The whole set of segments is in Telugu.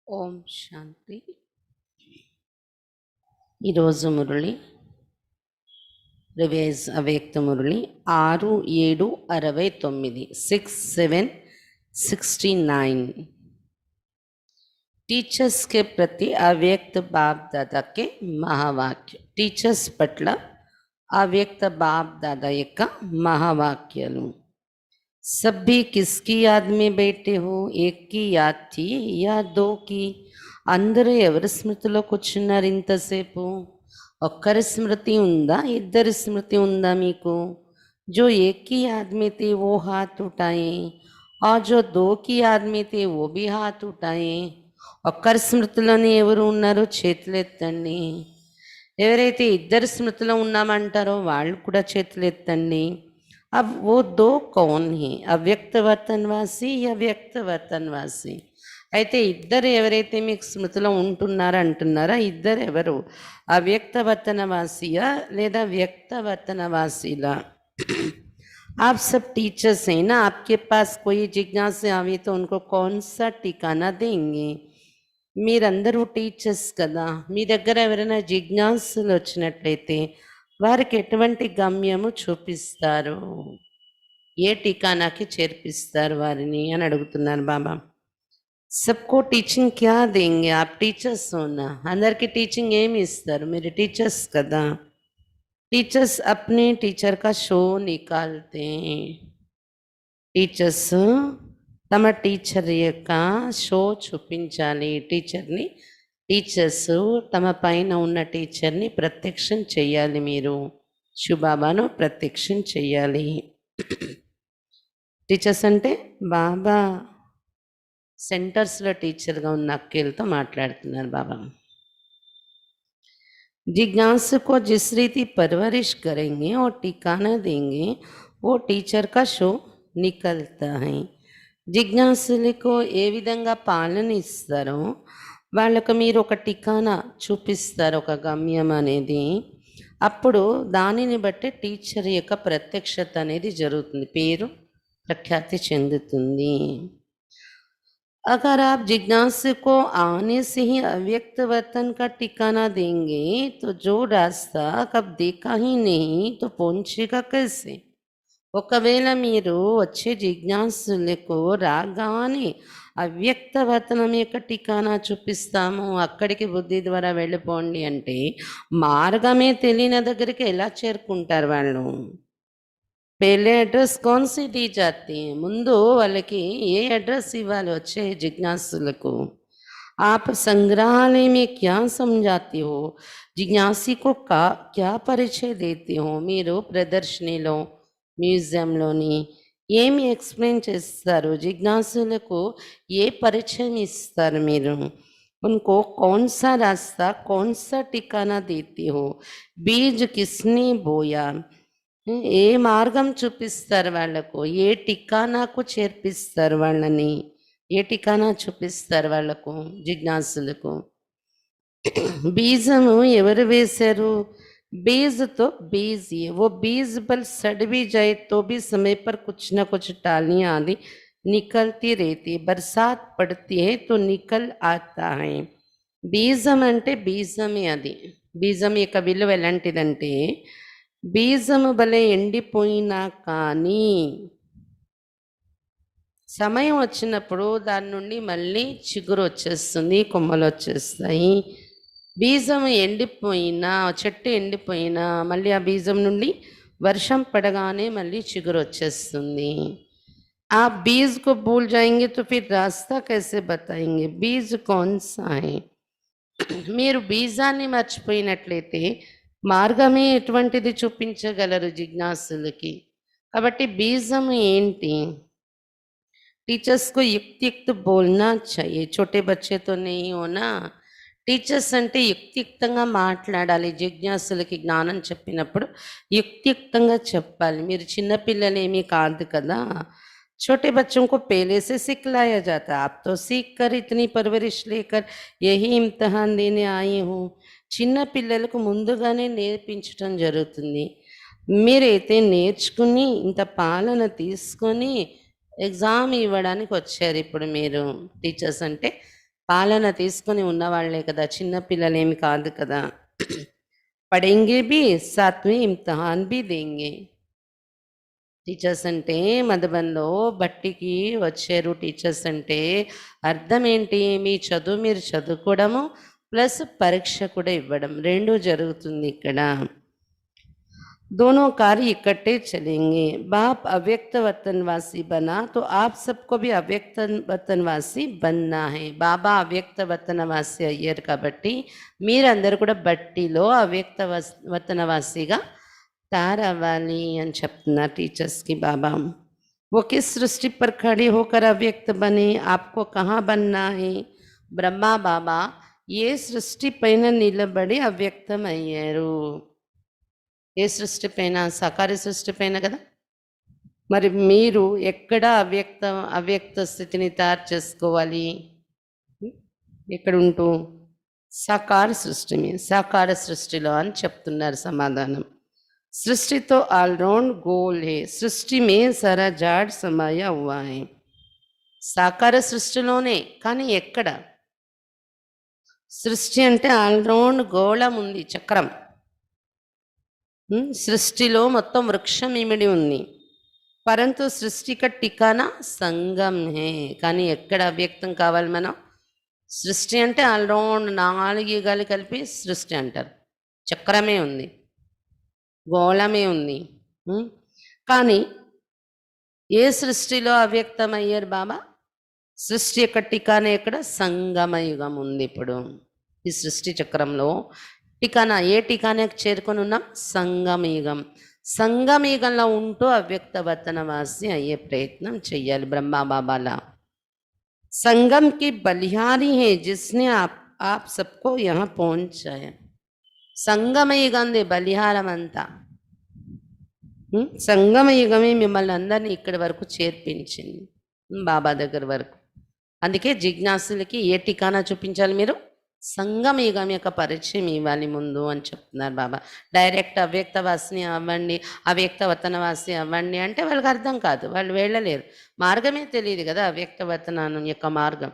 ఓం శాంతి. ఈరోజు మురళి రివైజ్ అవ్యక్త మురళి 6/7/69 6/7/69। టీచర్స్ के प्रति अव्यक्त बाप दादा के महावाक्य। టీచర్స్ పట్ల అవ్యక్త బాప్ దాదా యొక్క మహావాక్యాలు। सभी किसकी याद में बैठे हो? एक की याद थी या दो की? అందరూ ఎవరి స్మృతిలో కూర్చున్నారు ఇంతసేపు? ఒక్కరి స్మృతి ఉందా, ఇద్దరి స్మృతి ఉందా మీకు? जो एक की याद में थे वो हाथ उठाए और जो दो की याद में थे वो भी हाथ उठाए। ఒక్కరి స్మృతిలోనే ఎవరు ఉన్నారో చేతులు ఎత్తండి। ఎవరైతే ఇద్దరి స్మృతిలో ఉన్నామంటారో వాళ్ళు కూడా చేతులు ఎత్తండి। अब वो दो कौन है? అవ్యక్త వర్తన్వాసి అవ్యక్త వర్తన్వాసి। అయితే ఇద్దరు ఎవరైతే మీకు స్మృతిలో ఉంటున్నారా అంటున్నారా, ఇద్దరు ఎవరు? అవ్యక్త వర్తనవాసియా లేదా వ్యక్త వర్తనవాసిలా? आप सब टीचर्स हैं ना, आपके पास कोई जिज्ञासा आवी तो उनको कौन सा ठिकाना देंगे? మీరందరూ టీచర్స్ కదా, మీ దగ్గర ఎవరైనా జిజ్ఞాసులు వచ్చినట్లయితే వారికి ఎటువంటి గమ్యము చూపిస్తారు, ఏ ఠికానాకి చేర్పిస్తారు వారిని అని అడుగుతున్నారు బాబా। सबको టీచింగ్ క్యా దేంగే? आप టీచర్స్ होना, అందరికి టీచింగ్ ఏమి ఇస్తారు? మీరు టీచర్స్ కదా। టీచర్స్ अपने టీచర్ का షో నికాల్తే, టీచర్స్ తమ టీచర్ యొక్క షో చూపించాలి। టీచర్స్ తమ పైన ఉన్న టీచర్ని ప్రత్యక్షం చెయ్యాలి। మీరు శివబాబాను ప్రత్యక్షం చెయ్యాలి। టీచర్స్ అంటే బాబా సెంటర్స్లో టీచర్గా ఉన్న అక్కేలతో మాట్లాడుతున్నారు బాబా। जिज्ञासु को जिस रीति परवरिश करेंगे और ठिकाना देंगे वो टीचर का शो निकलता है। జిజ్ఞాసులకు ఏ విధంగా పాలన ఇస్తారో వాళ్ళకు మీరు ఒక ఠికానా చూపిస్తారు, ఒక గమ్యం అనేది। అప్పుడు దానిని బట్టి టీచర్ యొక్క ప్రత్యక్షత అనేది జరుగుతుంది, పేరు ప్రఖ్యాతి చెందుతుంది। अगर आप जिज्ञासु को आने से ही अव्यक्त वतन का ठिकाना देंगे तो जो रास्ता कब देखा ही नहीं तो पहुंचेगा कैसे? ఒకవేళ మీరు వచ్చే జిజ్ఞాసులకు రాగానే అవ్యక్త వతనం యొక్క ఠికానా చూపిస్తాము, అక్కడికి బుద్ధి ద్వారా వెళ్ళిపోండి అంటే మార్గమే తెలియని దగ్గరికి ఎలా చేరుకుంటారు వాళ్ళు? पहले एड्रेस कौन सी दी जाती है? ముందు వాళ్ళకి ఏ అడ్రస్ ఇవ్వాలి వచ్చే జిజ్ఞాసులకు? आप संग्रहालय में क्या समझाते हो? जिज्ञासी को का क्या परिचय देते हो? మీరు ప్రదర్శనలో మ్యూజియంలోని ఏమి ఎక్స్ప్లెయిన్ చేస్తారు? జిజ్ఞాసులకు ఏ పరిచయం ఇస్తారు మీరు? उनको कौन सा रास्ता कौन सा ठिकाना देते हो? बीज किसने बोया? ఏ మార్గం చూపిస్తారు వాళ్ళకు? ఏ ఠికానాకు చేర్పిస్తారు వాళ్ళని? ఏ ఠికానా చూపిస్తారు వాళ్ళకు జిజ్ఞాసులకు? బీజము ఎవరు వేశారు? बीज तो बीज ही है, वो बीज बल सड़ भी जाए तो भी समय पर कुछ न कुछ टालियाँ आदि निकलती रहती, बरसात पड़ती है तो निकल आता है। బీజం అంటే బీజమే అది। బీజం యొక్క విలువ ఎలాంటిదంటే బీజము భలే ఎండిపోయినా కానీ సమయం వచ్చినప్పుడు దాని నుండి మళ్ళీ చిగురు వచ్చేస్తుంది, కొమ్మలు వచ్చేస్తాయి। బీజం ఎండిపోయినా, చెట్టు ఎండిపోయినా మళ్ళీ ఆ బీజం నుండి వర్షం పడగానే మళ్ళీ చిగురు వచ్చేస్తుంది। आप बीज को भूल जाएंगे तो फिर रास्ता कैसे बताएंगे? बीज कौन सा है? మీరు బీజాన్ని మర్చిపోయినట్లయితే మార్గమే ఎటువంటిది చూపించగలరు జిజ్ఞాసులకి? కాబట్టి బీజం ఏంటి? టీచర్స్ को युक्त युक्त बोलना चाहिए, छोटे बच्चे तो नहीं होना। టీచర్స్ అంటే యుక్తియుక్తంగా మాట్లాడాలి। జిజ్ఞాసులకి జ్ఞానం చెప్పినప్పుడు యుక్తియుక్తంగా చెప్పాలి। మీరు చిన్నపిల్లలేమీ కాదు కదా। छोटे बच्चों को पहले से सिखलाया जाता है, आप तो सीख कर इतनी परवरिश लेकर यही इम्तिहान देने आए हो। చిన్న పిల్లలకు ముందుగానే నేర్పించటం జరుగుతుంది। మీరైతే నేర్చుకుని ఇంత పాలన తీసుకొని ఎగ్జామ్ ఇవ్వడానికి వచ్చారు ఇప్పుడు మీరు। టీచర్స్ అంటే పాలన తీసుకొని ఉన్నవాళ్లే కదా, చిన్న పిల్లలేమి కాదు కదా. పడేంగే బి సాత్ మే ఇమ్తిహాన్ బి దేంగే. టీచర్స్ అంటే మధుబన్లో బట్టికి వచ్చారు. టీచర్స్ అంటే అర్థం ఏంటి? మీ చదువు మీరు చదువుకోవడము ప్లస్ పరీక్ష కూడా ఇవ్వడం, రెండు జరుగుతుంది ఇక్కడ. दोनों कार्य इकट्ठे चलेंगे. बाप अव्यक्त वतनवासी बना तो आप सबको भी अव्यक्त वतनवासी बनना है. బాబా అవ్యక్త వతనవాసి అయ్యారు కాబట్టి మీరందరూ కూడా బట్టిలో అవ్యక్త వతనవాసిగా తయారవ్వాలి అని చెప్తున్నారు టీచర్స్కి బాబా. वो किस सृष्टि पर खड़े होकर अव्यक्त बने, आपको कहाँ बनना है? బ్రహ్మా బాబా ఏ సృష్టి పైన నిలబడి అవ్యక్తం అయ్యారు? ఏ సృష్టి పైన? సాకార సృష్టి పైన కదా. మరి మీరు ఎక్కడ అవ్యక్త స్థితిని తయారు చేసుకోవాలి? ఎక్కడ ఉంటూ? సాకార సృష్టి మీ సాకార సృష్టిలో అని చెప్తున్నారు సమాధానం. సృష్టితో ఆల్రౌండ్ గోల్ హే, సృష్టి మే సరా జాడ్ సమయ హువా హై. సాకార సృష్టిలోనే, కానీ ఎక్కడ? సృష్టి అంటే ఆల్రౌండ్ గోళం ఉంది, చక్రం. సృష్టిలో మొత్తం వృక్షం ఇమిడి ఉంది. పరంతు సృష్టి కా టికానా సంగం హే, కానీ ఎక్కడ అవ్యక్తం కావాలి మనం? సృష్టి అంటే ఆల్రౌండ్ 4 యుగాలు కలిపి సృష్టి అంటారు. చక్రమే ఉంది, గోళమే ఉంది. కానీ ఏ సృష్టిలో అవ్యక్తం అయ్యారు బాబా? సృష్టి యొక్క టికానా ఎక్కడ? సంగమయుగం ఉంది. ఇప్పుడు ఈ సృష్టి చక్రంలో టికానా, ఏ టికానాకి చేరుకొని ఉన్నాం? సంగమయుగం. సంగమయుగంలో ఉంటూ అవ్యక్త వతనవాసి అయ్యే ప్రయత్నం చెయ్యాలి బ్రహ్మా బాబాలా. సంగం కి బలిహారీ హే జిస్నే ఆప్ సబ్కో యహా పహుంచాయా. సంగమయుగంది బలిహారం అంతా. సంగమయుగమే మిమ్మల్ని అందరినీ ఇక్కడి వరకు చేర్పించింది, బాబా దగ్గర వరకు. అందుకే జిజ్ఞాసులకి ఏ టికానా చూపించాలి మీరు? సంగమయుగం యొక్క పరిచయం ఇవ్వాలి ముందు అని చెప్తున్నారు బాబా. డైరెక్ట్ అవ్యక్తవాసిని అవ్వండి, అవ్యక్త వతనవాసి అవ్వండి అంటే వాళ్ళకి అర్థం కాదు, వాళ్ళు వెళ్ళలేరు. మార్గమే తెలియదు కదా అవ్యక్త వతనం యొక్క మార్గం.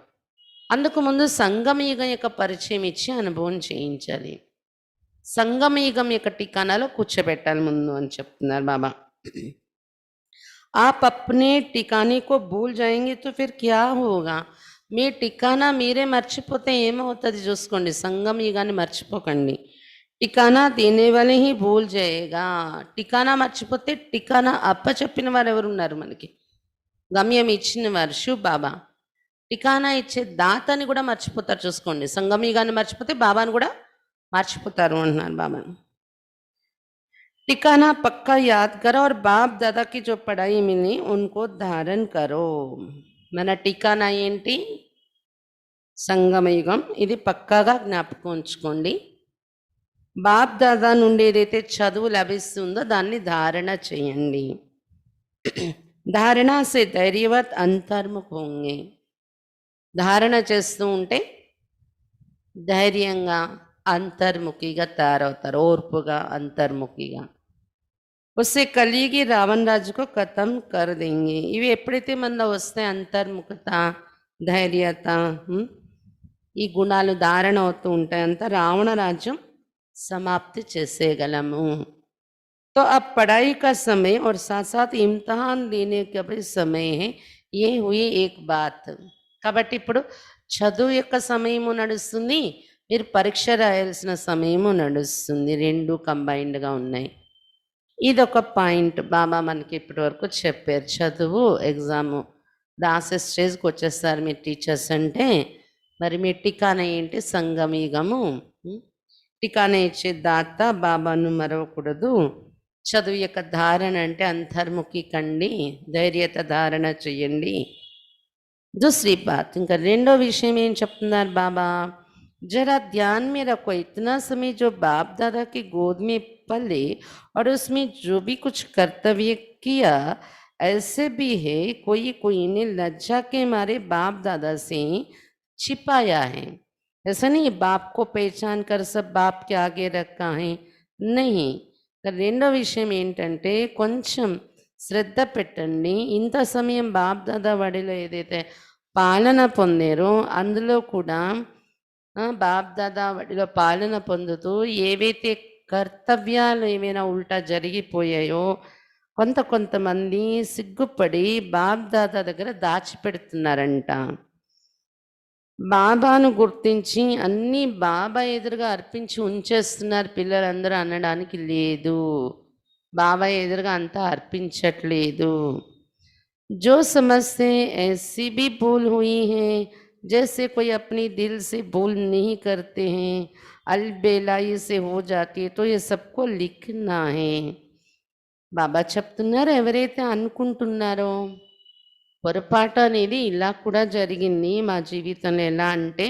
అందుకు ముందు సంగమయుగం యొక్క పరిచయం ఇచ్చి అనుభవం చేయించాలి. సంగమయుగం యొక్క టికానాలో కూర్చోబెట్టాలి ముందు అని చెప్తున్నారు బాబా. आप अपने टिकाने को भूल जाएंगे तो फिर क्या होगा. మీ టికానా మీరే మర్చిపోతే ఏమవుతుంది చూసుకోండి. సంగం యుగాన్ని మర్చిపోకండి. టికానా దేనే వాలే హీ భూల్ జాయేగా. టికానా మర్చిపోతే టికానా అప్పచెప్పిన వారు ఎవరున్నారు మనకి? గమ్యం ఇచ్చిన వారు శివ్ బాబా. టికానా ఇచ్చే దాతని కూడా మర్చిపోతారు చూసుకోండి. సంగం యుగాన్ని మర్చిపోతే బాబాను కూడా మర్చిపోతారు అంటున్నారు బాబా. टिकाना पक्का याद करो और बाप दादा की जो पढ़ाई मिली उनको धारण करो. మన టికానా ఏంటి? సంగమయుగం. ఇది పక్కాగా జ్ఞాపకం ఉంచుకోండి. బాప్ దాదా నుండి ఏదైతే చదువు లభిస్తుందో దాన్ని ధారణ చేయండి. ధారణ సే ధైర్యవత్ అంతర్ముఖ హోంగే. ధారణ చేస్తూ ఉంటే ధైర్యంగా అంతర్ముఖిగా తయారవుతారు, ఓర్పుగా అంతర్ముఖిగా. వస్తే కలిగి రావణ రాజుకు ఖతం కర్ దేంగే. ఇవి ఎప్పుడైతే మనలో వస్తాయి, అంతర్ముఖత, ధైర్యత, ఈ గుణాలు ధారణ అవుతూ ఉంటాయి, అంతా రావణ రాజ్యం समाप्ति చేసేయగలము. तो अब पढ़ाई का समय और साथ साथ इम्तिहान देने का भी समय है. ये हुई एक बात. కాబట్టి ఇప్పుడు చదువు యొక్క సమయము నడుస్తుంది, మీరు పరీక్ష రాయాల్సిన సమయము నడుస్తుంది, రెండు కంబైన్డ్గా ఉన్నాయి. ఇదొక పాయింట్ బాబా మనకి ఇప్పటి వరకు చెప్పారు. చదువు ఎగ్జాము రాసే స్టేజ్కి వచ్చేస్తారు మీరు టీచర్స్ అంటే. మరి మీ టికానా ఏంటి? సంగమయుగము. టికానా ఇచ్చే దాత బాబాను మరవకూడదు. చదువు యొక్క ధారణ అంటే అంతర్ముఖి కండి, ధైర్యత ధారణ చెయ్యండి. दूसरी बात, ఇంకా రెండో విషయం ఏం చెప్తున్నారు బాబా? जरा ध्यान में रखो, इतना समय जो बाप दादा की गोद में पले और उसमें जो भी कुछ कर्तव्य किया, ऐसे भी है कोई ने लज्जा के मारे बाप दादा से छिपाया है. ऐसा नहीं बाप को पहचान कर सब बाप के आगे रखा है, नहीं. రెండో విషయం ఏంటంటే కొంచెం శ్రద్ధ పెట్టండి. ఇంత సమయం బాప్ దాదా వడిలో ఏదైతే పాలన పొందారో అందులో కూడా బాప్ దాదా వాటిలో పాలన పొందుతూ ఏవైతే కర్తవ్యాలు ఏమైనా ఉల్టా జరిగిపోయాయో కొంతమంది సిగ్గుపడి బాప్ దాదా దగ్గర దాచిపెడుతున్నారంట. బాబాను గుర్తించి అన్నీ బాబా ఎదురుగా అర్పించి ఉంచేస్తున్నారు పిల్లలందరూ అనడానికి లేదు. బాబా ఎదురుగా అంతా అర్పించట్లేదు. जो समझते हैं ऐसी भी भूल हुई है, जैसे कोई अपनी दिल से भूल नहीं करते हैं, अलबेलाई से हो जाती है, तो ये सबको लिखना है. బాబా చెప్తున్నారు ఎవరైతే అనుకుంటున్నారో పొరపాటు అనేది ఇలా కూడా జరిగింది మా జీవితంలో. ఎలా అంటే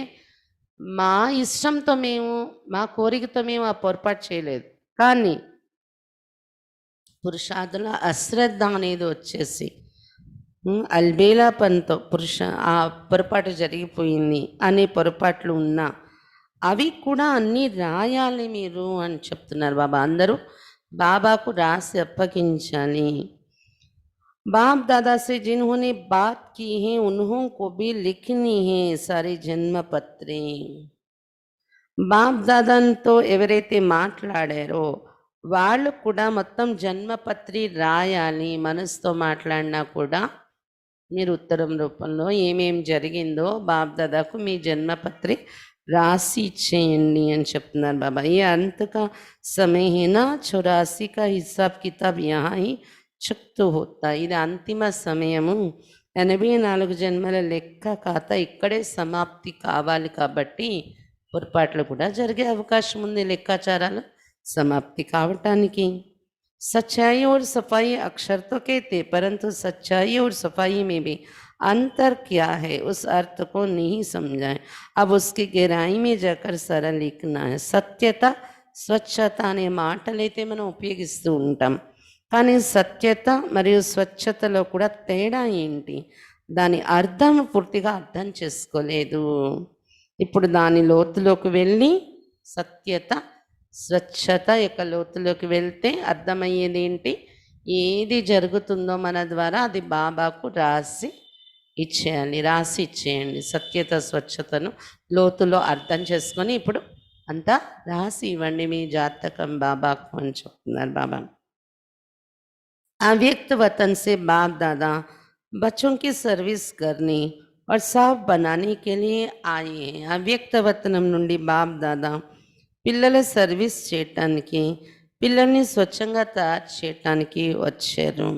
మా ఇష్టంతో మేము మా కోరికతో మేము ఆ పొరపాటు చేయలేదు, కానీ పురుషార్థంలో అశ్రద్ధ అనేది వచ్చేసి అల్బేలాపంతో ఆ పొరపాటు జరిగిపోయింది అనే పొరపాట్లు ఉన్నా అవి కూడా అన్నీ రాయాలి మీరు అని చెప్తున్నారు బాబా. అందరూ బాబాకు రాసి అప్పగించాలి. बाप दादा से जिन्होंने बात की है उन्हों को भी लिखनी है सारी जन्म पत्रे. బాప్ దాదాతో ఎవరైతే మాట్లాడారో వాళ్ళు కూడా మొత్తం జన్మపత్రి రాయాలి. మనసుతో మాట్లాడినా కూడా మీరు ఉత్తరం రూపంలో ఏమేం జరిగిందో బాప్ దాదాకు మీ జన్మపత్రి రాసి ఇచ్చేయండి అని చెప్తున్నారు బాబా. ये अंत का समय है ना, 84 का हिसाब किताब यहाँ ही చుక్తూ హోతా. ఇది అంతిమ సమయము. 84 జన్మల లెక్క ఖాతా ఇక్కడే సమాప్తి కావాలి. కాబట్టి పొరపాట్లు కూడా జరిగే అవకాశం ఉంది లెక్కాచారాలు समाप्ति కావటానికి. सच्चाई और सफाई अक्षर तो कहते, परंतु सच्चाई और सफाई में भी अंतर क्या है उस अर्थ को नहीं समझाए. अब उसकी गहराई में जाकर सारा लिखना है. సత్యత స్వచ్ఛత అనే మాటలైతే మనం ఉపయోగిస్తూ ఉంటాం, కానీ సత్యత మరియు స్వచ్ఛతలో కూడా తేడా ఏంటి, దాని అర్థం పూర్తిగా అర్థం చేసుకోలేదు. ఇప్పుడు దాని లోతులోకి వెళ్ళి సత్యత స్వచ్ఛత యొక్క లోతులోకి వెళ్తే అర్థమయ్యేది ఏంటి, ఏది జరుగుతుందో మన ద్వారా అది బాబాకు రాసి ఇచ్చేయండి. సత్యత స్వచ్ఛతను లోతులో అర్థం చేసుకొని ఇప్పుడు అంతా రాసి ఇవ్వండి మీ జాతకం బాబాకు అని చెప్తున్నారు బాబా. अव्यक्त वतन से बाप दादा बच्चों की सर्विस करने और साफ बनाने के लिए आए हैं. अव्यक्त वतనం నుండి బాప్ దాదా పిల్లల సర్వీస్ చేయటానికి, పిల్లల్ని స్వచ్ఛంగా తయారు చేయటానికి వచ్చారు.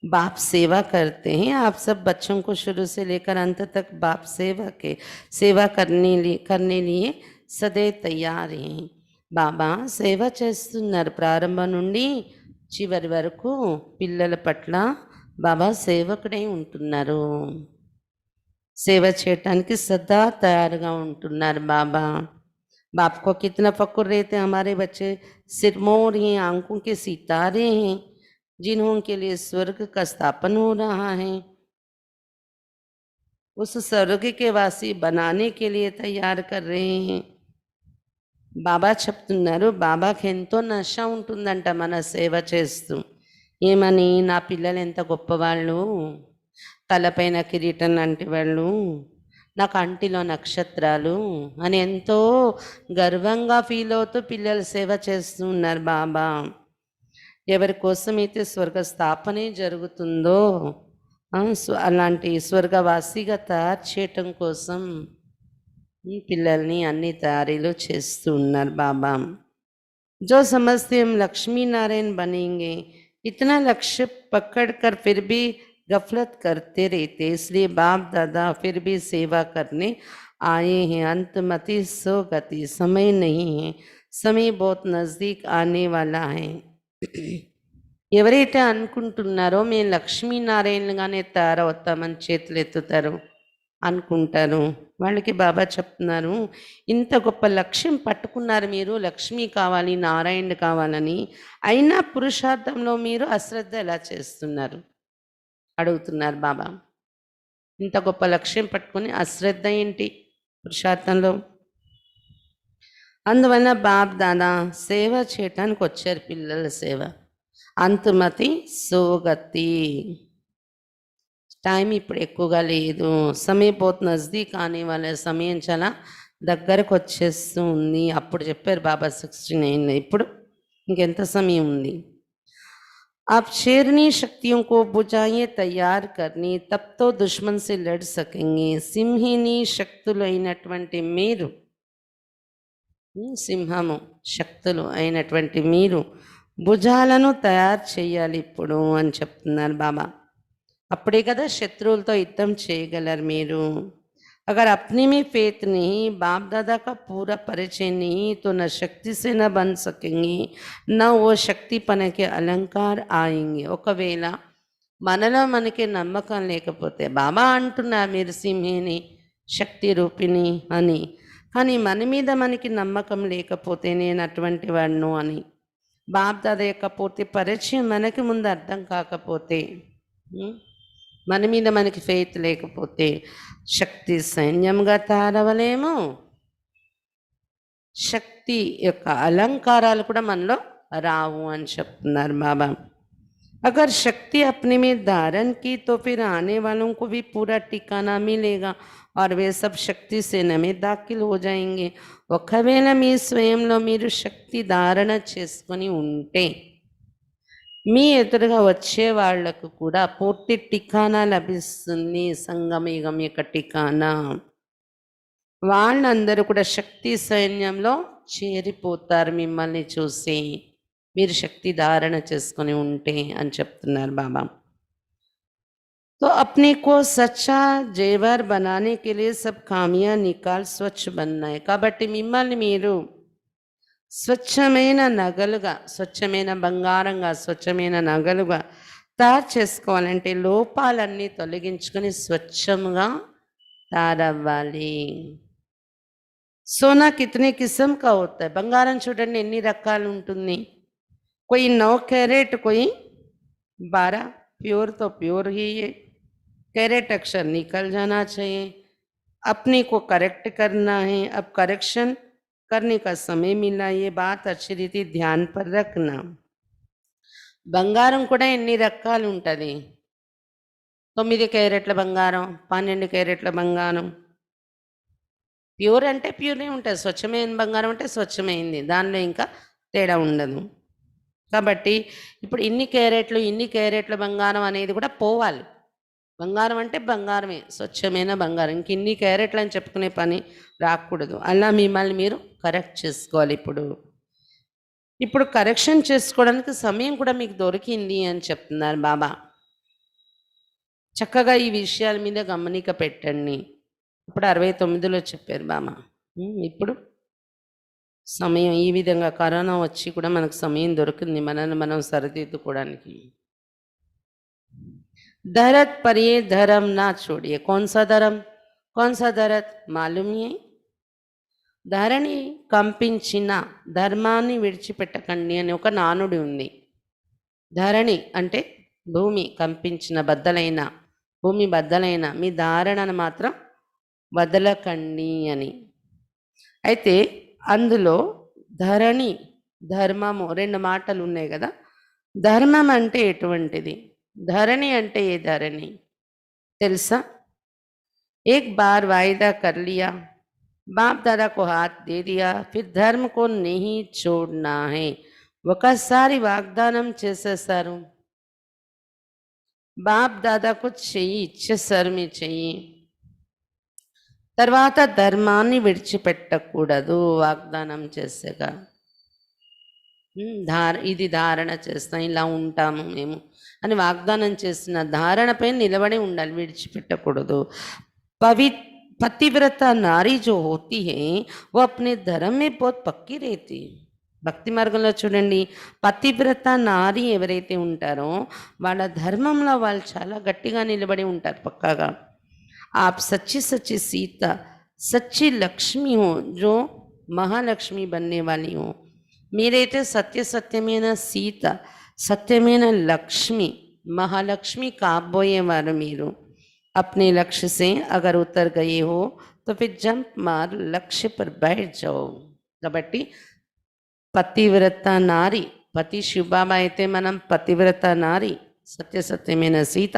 बाप सेवा करते हैं. आप सब बच्चों को शुरू से लेकर अंत तक बाप सेवा करने लिए सदैव तैयार हैं. బాబా సేవ చేస్తున్నారు. ప్రారంభం నుండి చివరి వరకు పిల్లల పట్ల బాబా సేవకుడై ఉంటున్నారు. సేవ చేయటానికి సదా తయారుగా ఉంటున్నారు బాబా. बाप को कितना फक्र रहते, हमारे बच्चे सिरमौर हैं, आंखों के सितारे हैं, जिन्हों के लिए स्वर्ग का स्थापन हो रहा है. उस स्वर्ग के वासी बनाने के लिए तैयार कर रहे हैं. బాబా చెప్తున్నారు బాబాకి ఎంతో నష ఉంటుందంట మన సేవ చేస్తూ. ఏమని, నా పిల్లలు ఎంత గొప్పవాళ్ళు, తలపైన కిరీటం లాంటి వాళ్ళు, నా కంటిలో నక్షత్రాలు అని ఎంతో గర్వంగా ఫీల్ అవుతూ పిల్లలు సేవ చేస్తూ ఉన్నారు బాబా. ఎవరి కోసమైతే స్వర్గ స్థాపనే జరుగుతుందో అలాంటి స్వర్గవాసిగా తయారు చేయటం కోసం పిల్లల్ని అన్ని తయారీలు చేస్తూ ఉన్నారు బాబా. जो समझते हम लक्ष्मी नारायण बनेंगे, इतना लक्ष्य पकड़कर फिर भी गफलत करते रहते, इसलिए बाप दादा फिर भी सेवा करने आए हैं. अंतमति सो गति, समय नहीं है, समय बहुत नज़दीक आने वाला है. ఎవరైతే అనుకుంటున్నారో మేము లక్ష్మీనారాయణగానే తయారవుతామని చేతులు ఎత్తుతారు అనుకుంటారు, వాళ్ళకి బాబా చెప్తున్నారు ఇంత గొప్ప లక్ష్యం పట్టుకున్నారు మీరు, లక్ష్మి కావాలి నారాయణ కావాలని, అయినా పురుషార్థంలో మీరు అశ్రద్ధ ఎలా చేస్తున్నారు అడుగుతున్నారు బాబా. ఇంత గొప్ప లక్ష్యం పట్టుకుని అశ్రద్ధ ఏంటి పురుషార్థంలో? అందువల్ల బాప్ దాదా సేవ చేయటానికి వచ్చారు, పిల్లల సేవ. అంతుమతి సోగతి, టైం ఇప్పుడు ఎక్కువగా లేదు, సమయం बहुत नज़दीक आने वाला है, సమయం చాలా దగ్గరకు వచ్చేస్తూ ఉంది. అప్పుడు చెప్పారు బాబా 69 ఇప్పుడు ఇంకెంత సమయం ఉంది. आप शेरनी शक्तियों को बुझाइए तैयार करनी, तब तो दुश्मन से लड़ सकेंगे. సింహిని శక్తులు అయినటువంటి మీరు, సింహము శక్తులు అయినటువంటి మీరు భుజాలను తయారు చేయాలి ఇప్పుడు అని చెప్తున్నారు బాబా. అప్పుడే కదా శత్రువులతో యుద్ధం చేయగలరు మీరు. अगर अपने में फेथ नहीं, बाप दादा का पूरा परिचय नहीं, तो न शक्ति से न बन सकेंगे, न वो शक्तिपन के अलंकार आएंगे. ఒకవేళ మనలో మనకి నమ్మకం లేకపోతే, బాబా అంటున్నారు మీరు సింహిని శక్తి రూపిణి అని, కానీ మన మీద మనకి నమ్మకం లేకపోతే నేను అటువంటి వాడును అని, బాప్ దాదా యొక్క పూర్తి పరిచయం మనకి ముందు అర్థం కాకపోతే, మన మీద మనకి ఫెయిత్ లేకపోతే శక్తి సైన్యంగా తయారవలేము, శక్తి యొక్క అలంకారాలు కూడా మనలో రావు అని చెప్తున్నారు బాబా. अगर शक्ति अपने में धारण की तो फिर आने वालों को भी पूरा ठिकाना मिलेगा और वे सब शक्ति सेना में दाखिल हो जाएंगे. ఒకవేళ మీ స్వయంలో మీరు శక్తి ధారణ చేసుకొని ఉంటే మీ ఎదురుగా వచ్చే వాళ్లకు కూడా పూర్తి టికానా లభిస్తుంది, సంగమయుగం యొక్క టికానా. వాళ్ళందరూ కూడా శక్తి సైన్యంలో చేరిపోతారు మిమ్మల్ని చూసి, మీరు శక్తి ధారణ చేసుకొని ఉంటే అని చెప్తున్నారు బాబా. तो अपने को सच्चा जेवर बनाने के लिए सब खामियां निकाल स्वच्छ बनना है. కాబట్టి మిమ్మల్ని మీరు స్వచ్ఛమైన నగలుగా, స్వచ్ఛమైన బంగారంగా, స్వచ్ఛమైన నగలుగా తయారు చేసుకోవాలంటే లోపాలన్నీ తొలగించుకొని స్వచ్ఛంగా తయారవ్వాలి. సోనా కితనే కిస్म का होता है. బంగారం చూడండి ఎన్ని రకాలు ఉంటుంది. कोई 9 कैरेट, कोई 12. प्योर तो प्योर ही है. कैरेट अक्षर निकल जाना चाहिए. अपने को करेक्ट करना है. अब करेक्शन करने का समय मिला, ये बात अच्छी रीति ध्यान पर रखना. బంగారం కూడా ఎన్ని రకాలు ఉంటుంది. 9 క్యారెట్ల బంగారం, 12 క్యారెట్ల బంగారం. ప్యూర్ అంటే ప్యూరే ఉంటుంది, స్వచ్ఛమైన బంగారం అంటే స్వచ్ఛమైంది, దానిలో ఇంకా తేడా ఉండదు. కాబట్టి ఇప్పుడు ఇన్ని క్యారెట్ల బంగారం అనేది కూడా పోవాలి. బంగారం అంటే బంగారమే, స్వచ్ఛమైన బంగారం. ఇంక ఇన్ని క్యారెట్లు అని చెప్పుకునే పని రాకూడదు. అలా మిమ్మల్ని మీరు కరెక్ట్ చేసుకోవాలి. ఇప్పుడు కరెక్షన్ చేసుకోవడానికి సమయం కూడా మీకు దొరికింది అని చెప్తున్నారు బాబా. చక్కగా ఈ విషయాల మీద గమనిక పెట్టండి. ఇప్పుడు 69లో చెప్పారు బాబా. ఇప్పుడు సమయం ఈ విధంగా కరోనా వచ్చి కూడా మనకు సమయం దొరికింది మనల్ని మనం సరిదిద్దుకోవడానికి. धरत पर ये धर्म ना छोड़िए. कौन सा धरत मालूम है. ధరణి కంపించిన ధర్మాన్ని విడిచిపెట్టకండి అని ఒక నానుడి ఉంది. ధరణి అంటే భూమి కంపించిన భూమి బద్దలైన మీ ధారణను మాత్రం వదలకండి అని. అయితే అందులో ధరణి, ధర్మము 2 మాటలు ఉన్నాయి కదా. ధర్మం అంటే ఎటువంటిది, धरणी अंटे ये धरणी తెలుసా. एक बार वायदा कर लिया, बाप दादा को हाथ दे दिया, फिर धर्म को नहीं छोड़ना है. ఒకసారి వాగ్దానం చేసేసారు, బాప్ దాదాకు చెయ్యి ఇచ్చేసారు మీ చెయ్యి, తర్వాత ధర్మాన్ని విడిచిపెట్టకూడదు. వాగ్దానం చేసేగా ఇది ధారణ చేస్తాం, ఇలా ఉంటాము మేము అని వాగ్దానం చేసిన ధారణపై నిలబడి ఉండాలి, విడిచిపెట్టకూడదు. పతివ్రత నారీ जो होती है वो अपने धर्म में बहुत पक्की रहती है. భక్తి మార్గంలో చూడండి, పతివ్రత నారీ ఎవరైతే ఉంటారో వాళ్ళ ధర్మంలో వాళ్ళు చాలా గట్టిగా నిలబడి ఉంటారు పక్కాగా. आप सच्ची सच्ची सीता, सच्ची लक्ष्मी हो, जो महालक्ष्मी बनने वाली हो. మీరైతే సత్యమైన సీత, సత్యమైన లక్ష్మి, మహాలక్ష్మి కాబోయేవారు మీరు. अपने लक्ष्य से अगर उतर गए हो तो फिर जंप मार लक्ष्य पर बैठ जाओ. కాబట్టి పతివ్రత నారి, పతి శివబాబా అయితే మనం పతివ్రత నారి, సత్యమైన సీత,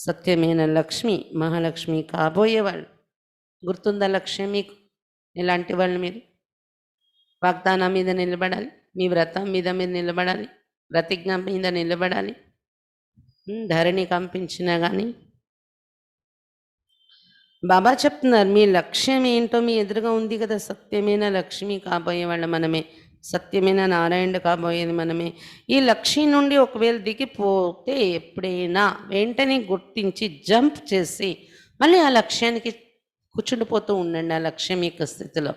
సత్యమైన లక్ష్మి మహాలక్ష్మి కాబోయేవాళ్ళు. గుర్తుందా లక్ష్యం మీకు? ఇలాంటి వాళ్ళు మీరు వాగ్దానం మీద నిలబడాలి, మీ వ్రతం మీద మీరు నిలబడాలి, ప్రతిజ్ఞ మీద నిలబడాలి. ధరణి కంపించినా కానీ బాబా చెప్తున్నారు మీ లక్ష్యం ఏంటో మీ ఎదురుగా ఉంది కదా. సత్యమైన లక్ష్మి కాబోయే వాళ్ళ మనమే, సత్యమైన నారాయణుడు కాబోయేది మనమే. ఈ లక్ష్యం నుండి ఒకవేళ దిగిపోతే ఎప్పుడైనా వెంటనే గుర్తించి జంప్ చేసి మళ్ళీ ఆ లక్ష్యానికి కూర్చుండిపోతూ ఉండండి. ఆ లక్ష్యం యొక్క స్థితిలో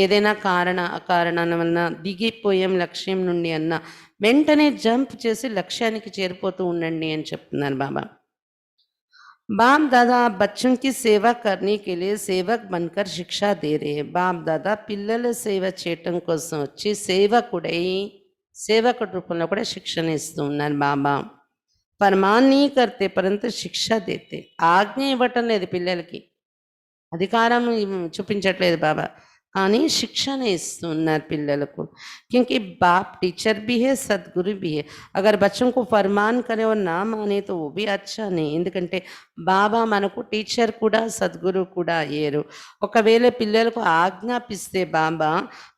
ఏదైనా అకారణాల వలన దిగిపోయాం లక్ష్యం నుండి అన్న వెంటనే జంప్ చేసి లక్ష్యానికి చేరిపోతూ ఉండండి అని చెప్తున్నారు బాబా. बाप दादा बच्चों की सेवा करने के लिए सेवक बनकर शिक्षा दे रहे हैं. बाप दादा పిల్లల సేవ చేయటం కోసం వచ్చి సేవకుడి రూపంలో కూడా శిక్షణ ఇస్తూ ఉన్నారు బాబా. ఫర్మాన్ నీ కర్తే పరంతు శిక్ష దేతే. ఆజ్ఞ ఇవ్వటం లేదు పిల్లలకి, అధికారం చూపించట్లేదు బాబా, కానీ శిక్షణ ఇస్తున్నారు పిల్లలకు. क्योंकि बाप टीचर भी है सदगुरु भी है. अगर बच्चों को फरमान करे और ना माने तो वो भी अच्छा नहीं. ఎందుకంటే బాబా మనకు టీచర్ కూడా సద్గురు కూడా అయ్యారు. ఒకవేళ పిల్లలకు ఆజ్ఞాపిస్తే బాబా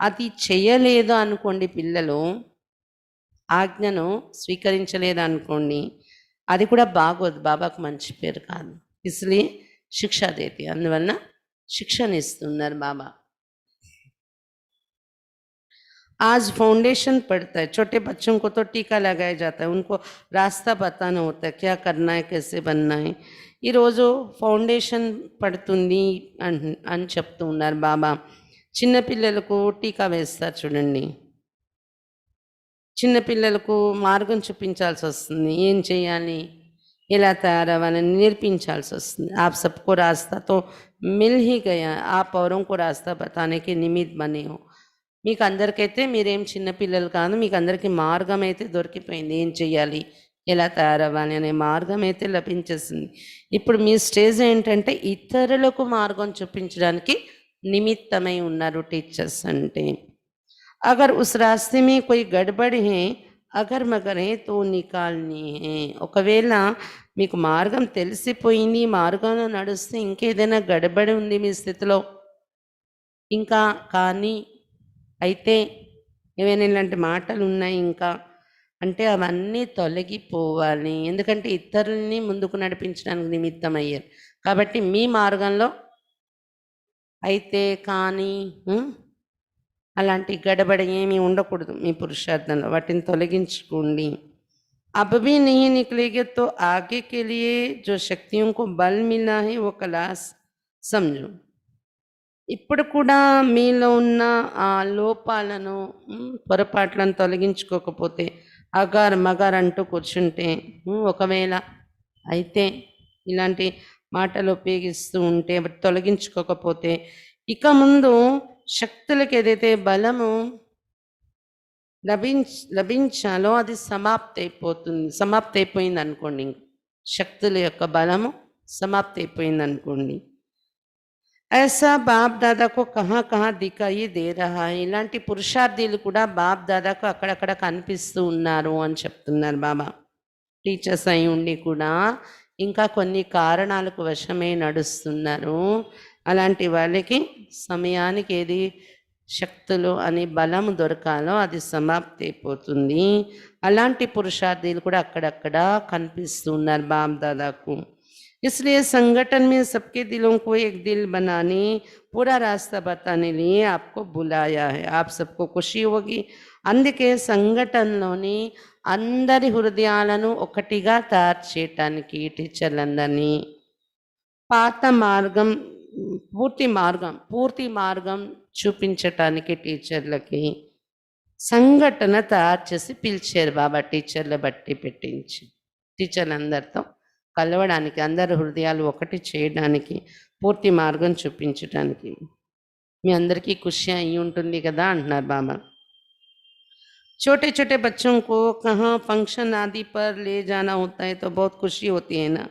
అది చేయలేదు అనుకోండి, పిల్లలు ఆజ్ఞను స్వీకరించలేదు అనుకోండి, అది కూడా బాగోదు, బాబాకు మంచి పేరు కాదు. ఇస్లియే శిక్ష దేతి, అందువలన శిక్షణ ఇస్తున్నారు బాబా. आज फाउंडेशन पड़ता है, छोटे बच्चों को तो टीका लगाया जाता है, उनको रास्ता बताना होता है, क्या करना है, कैसे बनना है. ఈరోజు ఫౌండేషన్ పడుతుంది అని చెప్తూ ఉన్నారు బాబా. చిన్నపిల్లలకు టీకా వేస్తారు చూడండి, చిన్నపిల్లలకు మార్గం చూపించాల్సి వస్తుంది, ఏం చేయాలి, ఎలా తయారవ్వాలని నేర్పించాల్సి వస్తుంది. आप सबको रास्ता तो मिल ही गया, आप औरों को रास्ता बताने के निमित्त बने हो. మీకు అందరికైతే మీరేం చిన్నపిల్లలు కాదు, మీకు అందరికీ మార్గం అయితే దొరికిపోయింది, ఏం చెయ్యాలి, ఎలా తయారవ్వాలి అనే మార్గం అయితే లభించేసింది. ఇప్పుడు మీ స్టేజ్ ఏంటంటే ఇతరులకు మార్గం చూపించడానికి నిమిత్తమై ఉన్నారు టీచర్స్ అంటే. అగర్ ఉస్ రాస్తే మీ కోయి గడబడి హే అగర్ మగర్ హే తో నికాల్ని హే. ఒకవేళ మీకు మార్గం తెలిసిపోయింది, మార్గంలో నడుస్తే ఇంకేదైనా గడబడి ఉంది మీ స్థితిలో, ఇంకా కానీ అయితే ఏమైనా ఇలాంటి మాటలు ఉన్నాయి ఇంకా అంటే అవన్నీ తొలగిపోవాలి. ఎందుకంటే ఇతరుల్ని ముందుకు నడిపించడానికి నిమిత్తం అయ్యారు కాబట్టి మీ మార్గంలో అయితే కానీ అలాంటి గడబడి ఏమీ ఉండకూడదు మీ పురుషార్థంలో, వాటిని తొలగించుకోండి. अब भी नहीं निकलेगे तो आगे के लिए जो शक्तियों को बल मिला है वो क्लास समझो. ఇప్పుడు కూడా మీలో ఉన్న ఆ లోపాలను పొరపాట్లను తొలగించుకోకపోతే అగార్ మగార్ అంటూ కూర్చుంటే, ఒకవేళ అయితే ఇలాంటి మాటలు ఉపయోగిస్తూ ఉంటే తొలగించుకోకపోతే ఇక ముందు శక్తులకు ఏదైతే బలము లభించాలో అది సమాప్తి అయిపోయింది అనుకోండి. శక్తుల యొక్క బలము సమాప్తి అయిపోయింది అనుకోండి. ऐसा बाप दादा को कहाँ कहाँ दिखाई दे रहा है. ఇలాంటి పురుషార్థులు కూడా బాప్ దాదాకు అక్కడక్కడ కనిపిస్తూ ఉన్నారు అని చెప్తున్నారు బాబా. టీచర్స్ అయి ఉండి కూడా ఇంకా కొన్ని కారణాలకు వశమై నడుస్తున్నారు. అలాంటి వాళ్ళకి సమయానికి ఏది శక్తులు అని బలం దొరకాలో అది సమాప్తి అయిపోతుంది. అలాంటి పురుషార్థులు కూడా అక్కడక్కడ కనిపిస్తూ ఉన్నారు బాప్ దాదాకు. इसलिए संगठन में सबके दिलों को एक दिल बनाने, पूरा रास्ता बताने लिए आपको बुलाया है. आप सबको खुशी होगी. అందుకే సంఘటనలోని అందరి హృదయాలను ఒకటిగా తయారు చేయటానికి టీచర్లందరినీ పాత మార్గం పూర్తి మార్గం చూపించటానికి టీచర్లకి సంఘటన తయారు చేసి పిలిచారు బాబా. టీచర్ల బట్టి పెట్టించి టీచర్లందరితో కలవడానికి, అందరి హృదయాలు ఒకటి చేయడానికి, పూర్తి మార్గం చూపించడానికి. మీ అందరికీ ఖుషి అయి ఉంటుంది కదా అంటున్నారు బాబా. छोटे छोटे बच्चों को कहाँ फंक्शन आदि पर ले जाना होता है तो बहुत खुशी होती है ना.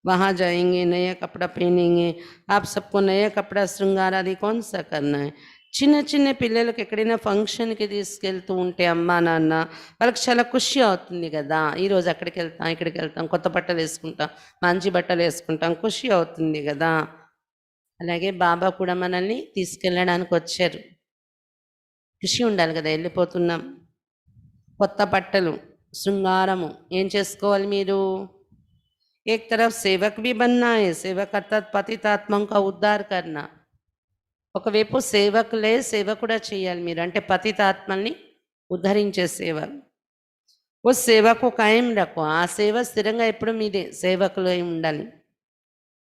वहाँ जाएंगे, नया कपड़ा पहनेंगे. आप सबको नया कपड़ा श्रृंगार आदि कौन सा करना है. చిన్న చిన్న పిల్లలకి ఎక్కడైనా ఫంక్షన్‌కి తీసుకెళ్తూ ఉంటే అమ్మా, నాన్న వాళ్ళకి చాలా ఖుషి అవుతుంది గదా! ఈరోజు అక్కడికెళ్తాం, ఇక్కడికెళ్తాం, కొత్త బట్టలేసుకుంటాం, మంచి బట్టలేసుకుంటాం, ఖుషి అవుతుంది గదా! అలాగే బాబా కూడా మనల్ని తీసుకెళ్ళడానికొచ్చారు. ఖుషి ఉండాలి గదా! ఎళ్ళిపోతున్నాం. కొత్త బట్టలు, శృంగారము ఏం చేసుకోవాలి మీరు? एक तरफ सेवक भी बनना है, सेवक अर्थात पतितात्मों का उद्धार करना. ఒకవైపు సేవకులే సేవ కూడా చేయాలి మీరు. అంటే పతితాత్మల్ని ఉద్ధరించే సేవ. ఓ సేవకు కాయం రఖో. ఆ సేవ స్థిరంగా ఎప్పుడు మీదే సేవకులై ఉండాలి.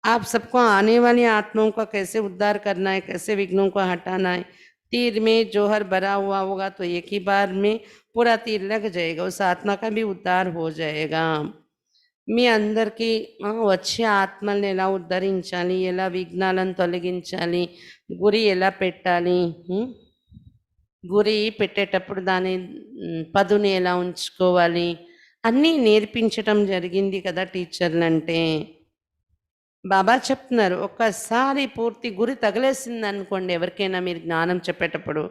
आप सबको आने वाली आत्माओं का कैसे उद्धार करना है, कैसे विघ्नों को हटाना है. तीर में जोहर भरा हुआ होगा तो एक ही बार में पूरा तीर लग जाएगा, उस आत्मा का भी उद्धार हो जाएगा. మీ అందరికీ వచ్చే ఆత్మల్ని ఎలా ఉద్ధరించాలి, ఎలా విఘ్నాలను తొలగించాలి, గురి ఎలా పెట్టాలి, గురి పెట్టేటప్పుడు దాని పదుని ఎలా ఉంచుకోవాలి అన్నీ నేర్పించటం జరిగింది కదా టీచర్లంటే. బాబా చెప్తున్నారు, ఒక్కసారి పూర్తి గురి తగిలేసిందనుకోండి ఎవరికైనా మీరు జ్ఞానం చెప్పేటప్పుడు,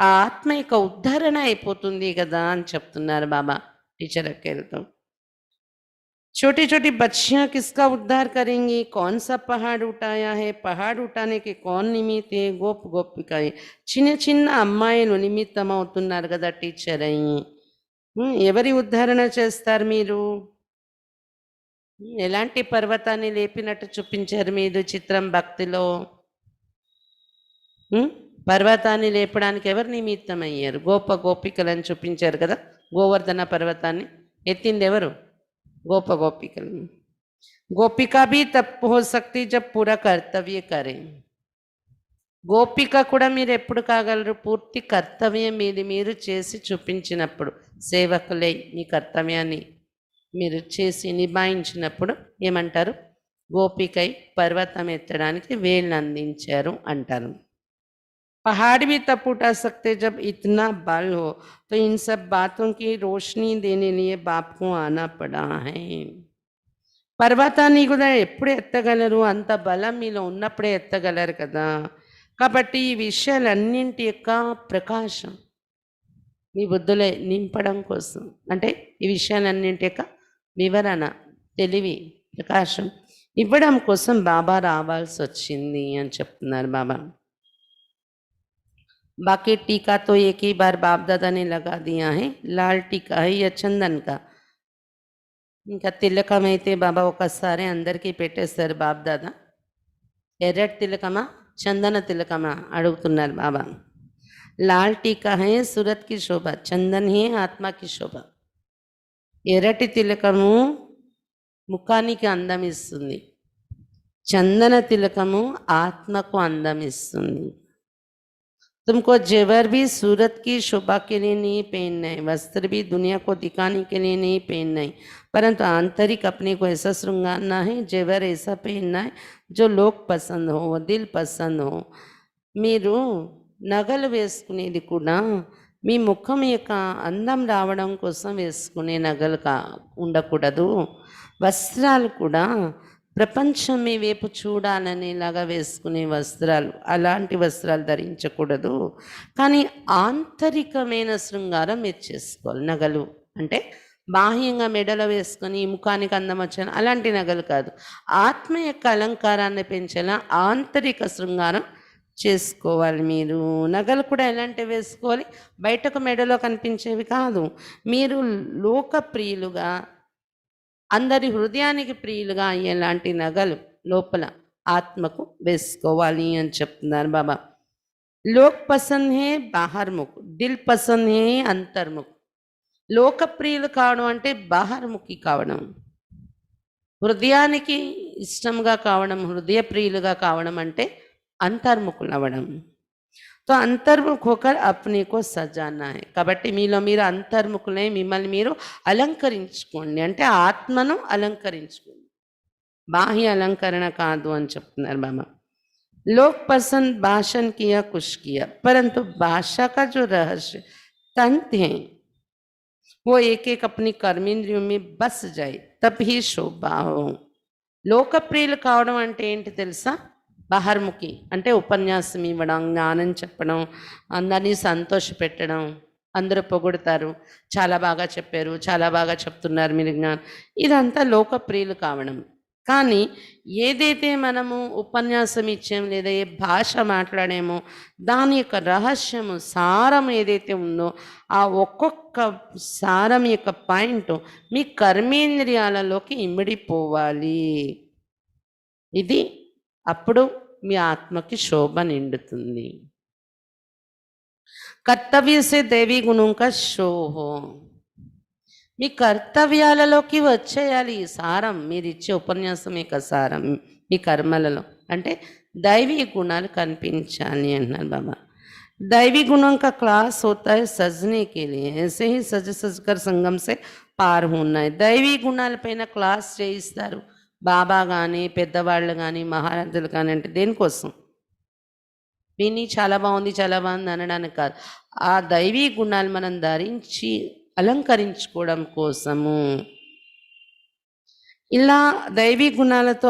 ఆ ఆత్మ యొక్క ఉద్ధరణ అయిపోతుంది కదా అని చెప్తున్నారు బాబా టీచర్ అక్కలతో. छोटी छोटी बच्चियां किसका उद्धार करेंगी, कौन सा पहाड़ उठाया है, पहाड़ उठाने के कौन निमित्त है, गोप गोपिकाएं. చిన్న చిన్న అమ్మాయిలు నిమిత్తం అవుతున్నారు కదా టీచర్ అయ్యి. ఎవరి ఉద్ధరణ చేస్తారు మీరు? ఎలాంటి పర్వతాన్ని లేపినట్టు చూపించారు మీరు చిత్రం భక్తిలో? పర్వతాన్ని లేపడానికి ఎవరు నిమిత్తం అయ్యారు? గోప గోపికలను చూపించారు కదా. గోవర్ధన పర్వతాన్ని ఎత్తింది ఎవరు? गोप गोपिकल. गोपिका भी तब हो सकती जब पूरा कर्तव्य करें. గోపిక కూడా మీరు ఎప్పుడు కాగలరు? పూర్తి కర్తవ్యం మీది మీరు చేసి చూపించినప్పుడు, సేవకులై మీ కర్తవ్యాన్ని మీరు చేసి నిభాయించినప్పుడు ఏమంటారు? గోపికై పర్వతం ఎత్తడానికి వేళ్ళు అందించారు అంటారు. पहाड़ भी तब उठा सकते जब इतना बल हो, तो इन सब बातों की रोशनी देने लिए बाप को आना पड़ा है. పర్వతాన్ని కూడా ఎప్పుడు ఎత్తగలరు? అంత బలం మీలో ఉన్నప్పుడే ఎత్తగలరు కదా. కాబట్టి ఈ విషయాలన్నింటి యొక్క ప్రకాశం మీ బుద్ధులే నింపడం కోసం, అంటే ఈ విషయాలన్నింటి యొక్క వివరణ, తెలివి, ప్రకాశం ఇవ్వడం కోసం బాబా రావాల్సి వచ్చింది అని చెప్తున్నారు బాబా. बाकी टीका तो एक ही बार बाप दादा ने लगा दिया है. लाल टीका है या चंदन का. ఇంకా తిలకం అయితే బాబా ఒకసారి అందరికీ పెట్టేస్తారు బాప్ దాదా. ఎర్రటి తిలకమా చందన తిలకమా అడుగుతున్నారు బాబా. లాల్ టీకా హై సూరత్ కి శోభ, చందన్ హే ఆత్మకి శోభ. ఎర్రటి తిలకము ముఖానికి అందం ఇస్తుంది, చందన తిలకము ఆత్మకు అందం ఇస్తుంది. तुमको जेवर भी सूरत की शोभा के लिए नहीं पहनना है, वस्त्र भी दुनिया को दिखाने के लिए नहीं पहनना है, परंतु आंतरिक अपने को ऐसा श्रृंगारना है, जेवर ऐसा पहनना है जो लोग पसंद हो, दिल पसंद हो. మీరు నగలు వేసుకునేది కూడా మీ ముఖం యొక్క అందం రావడం కోసం వేసుకునే నగలు ఉండకూడదు. వస్త్రాలు కూడా ప్రపంచం మీ వైపు చూడాలనేలాగా వేసుకునే వస్త్రాలు, అలాంటి వస్త్రాలు ధరించకూడదు. కానీ ఆంతరికమైన శృంగారం మీరు చేసుకోవాలి. నగలు అంటే బాహ్యంగా మెడలో వేసుకొని ముఖానికి అందం వచ్చాను అలాంటి నగలు కాదు. ఆత్మ యొక్క అలంకారాన్ని పెంచేలా ఆంతరిక శృంగారం చేసుకోవాలి మీరు. నగలు కూడా ఎలాంటివి వేసుకోవాలి? బయటకు మెడలో కనిపించేవి కాదు. మీరు లోకప్రియులుగా, అందరి హృదయానికి ప్రియులుగా అయ్యేలాంటి నగలు లోపల ఆత్మకు వేసుకోవాలి అని చెప్తున్నారు బాబా. లోక్ పసంద్ హే బాహర్ముఖ్, దిల్ పసంద్ హే అంతర్ముఖ్. లోకప్రియులు కావడం అంటే బాహర్ముఖి కావడం, హృదయానికి ఇష్టంగా కావడం, హృదయ ప్రియులుగా కావడం అంటే అంతర్ముఖులు అవ్వడం. तो अंतर्मुख होकर अपने को सजाना है. కాబట్టి మీలో మీరు అంతర్ముఖులై మిమ్మల్ని మీరు అలంకరించుకోండి, అంటే ఆత్మను అలంకరించుకోండి, బాహ్య అలంకరణ కాదు అని చెప్తున్నారు బాబా. लोग पसंद भाषण किया कुछ किया, परंतु भाषा का जो रहस्य तंत्र है वो एक एक अपनी कर्मेंद्रियों में बस जाए तब ही शोभा हो. లోకప్రియులు కావడం అంటే ఏంటి తెలుసా? బహిర్ముఖి అంటే ఉపన్యాసం ఇవ్వడం, జ్ఞానం చెప్పడం, అందరినీ సంతోషపెట్టడం, అందరూ పొగుడుతారు. చాలా బాగా చెప్పారు, చాలా బాగా చెప్తున్నారు మీరు జ్ఞానం. ఇదంతా లోకప్రియులు కావడం. కానీ ఏదైతే మనము ఉపన్యాసం ఇచ్చాం లేదా ఏ భాష మాట్లాడామో దాని యొక్క రహస్యము, సారం ఏదైతే ఉందో ఆ ఒక్కొక్క సారం యొక్క పాయింట్ మీ కర్మేంద్రియాలలోకి ఇమిడిపోవాలి. ఇది అప్పుడు మీ ఆత్మకి శోభ నిండుతుంది. కర్తవ్య సే దేవీ గుణం కా షో హో. మీ కర్తవ్యాలలోకి వచ్చేయాలి ఈ సారం, మీరు ఇచ్చే ఉపన్యాసం యొక్క సారం మీ కర్మలలో. అంటే దైవీ గుణాలు కనిపించాలి అంటున్నారు బాబా. दैवी गुणों का क्लास होता है सजने के लिए, ऐसे ही सज सज कर संगम से పార్ ఉన్నాయి. దైవీ గుణాలపైన క్లాస్ చేయిస్తారు బాబా కానీ పెద్దవాళ్ళు కానీ మహారాజులు కానీ. అంటే దేనికోసం? విని చాలా బాగుంది చాలా బాగుంది అనడానికి కాదు, ఆ దైవీ గుణాలు మనం ధరించి అలంకరించుకోవడం కోసము. ఇలా దైవీ గుణాలతో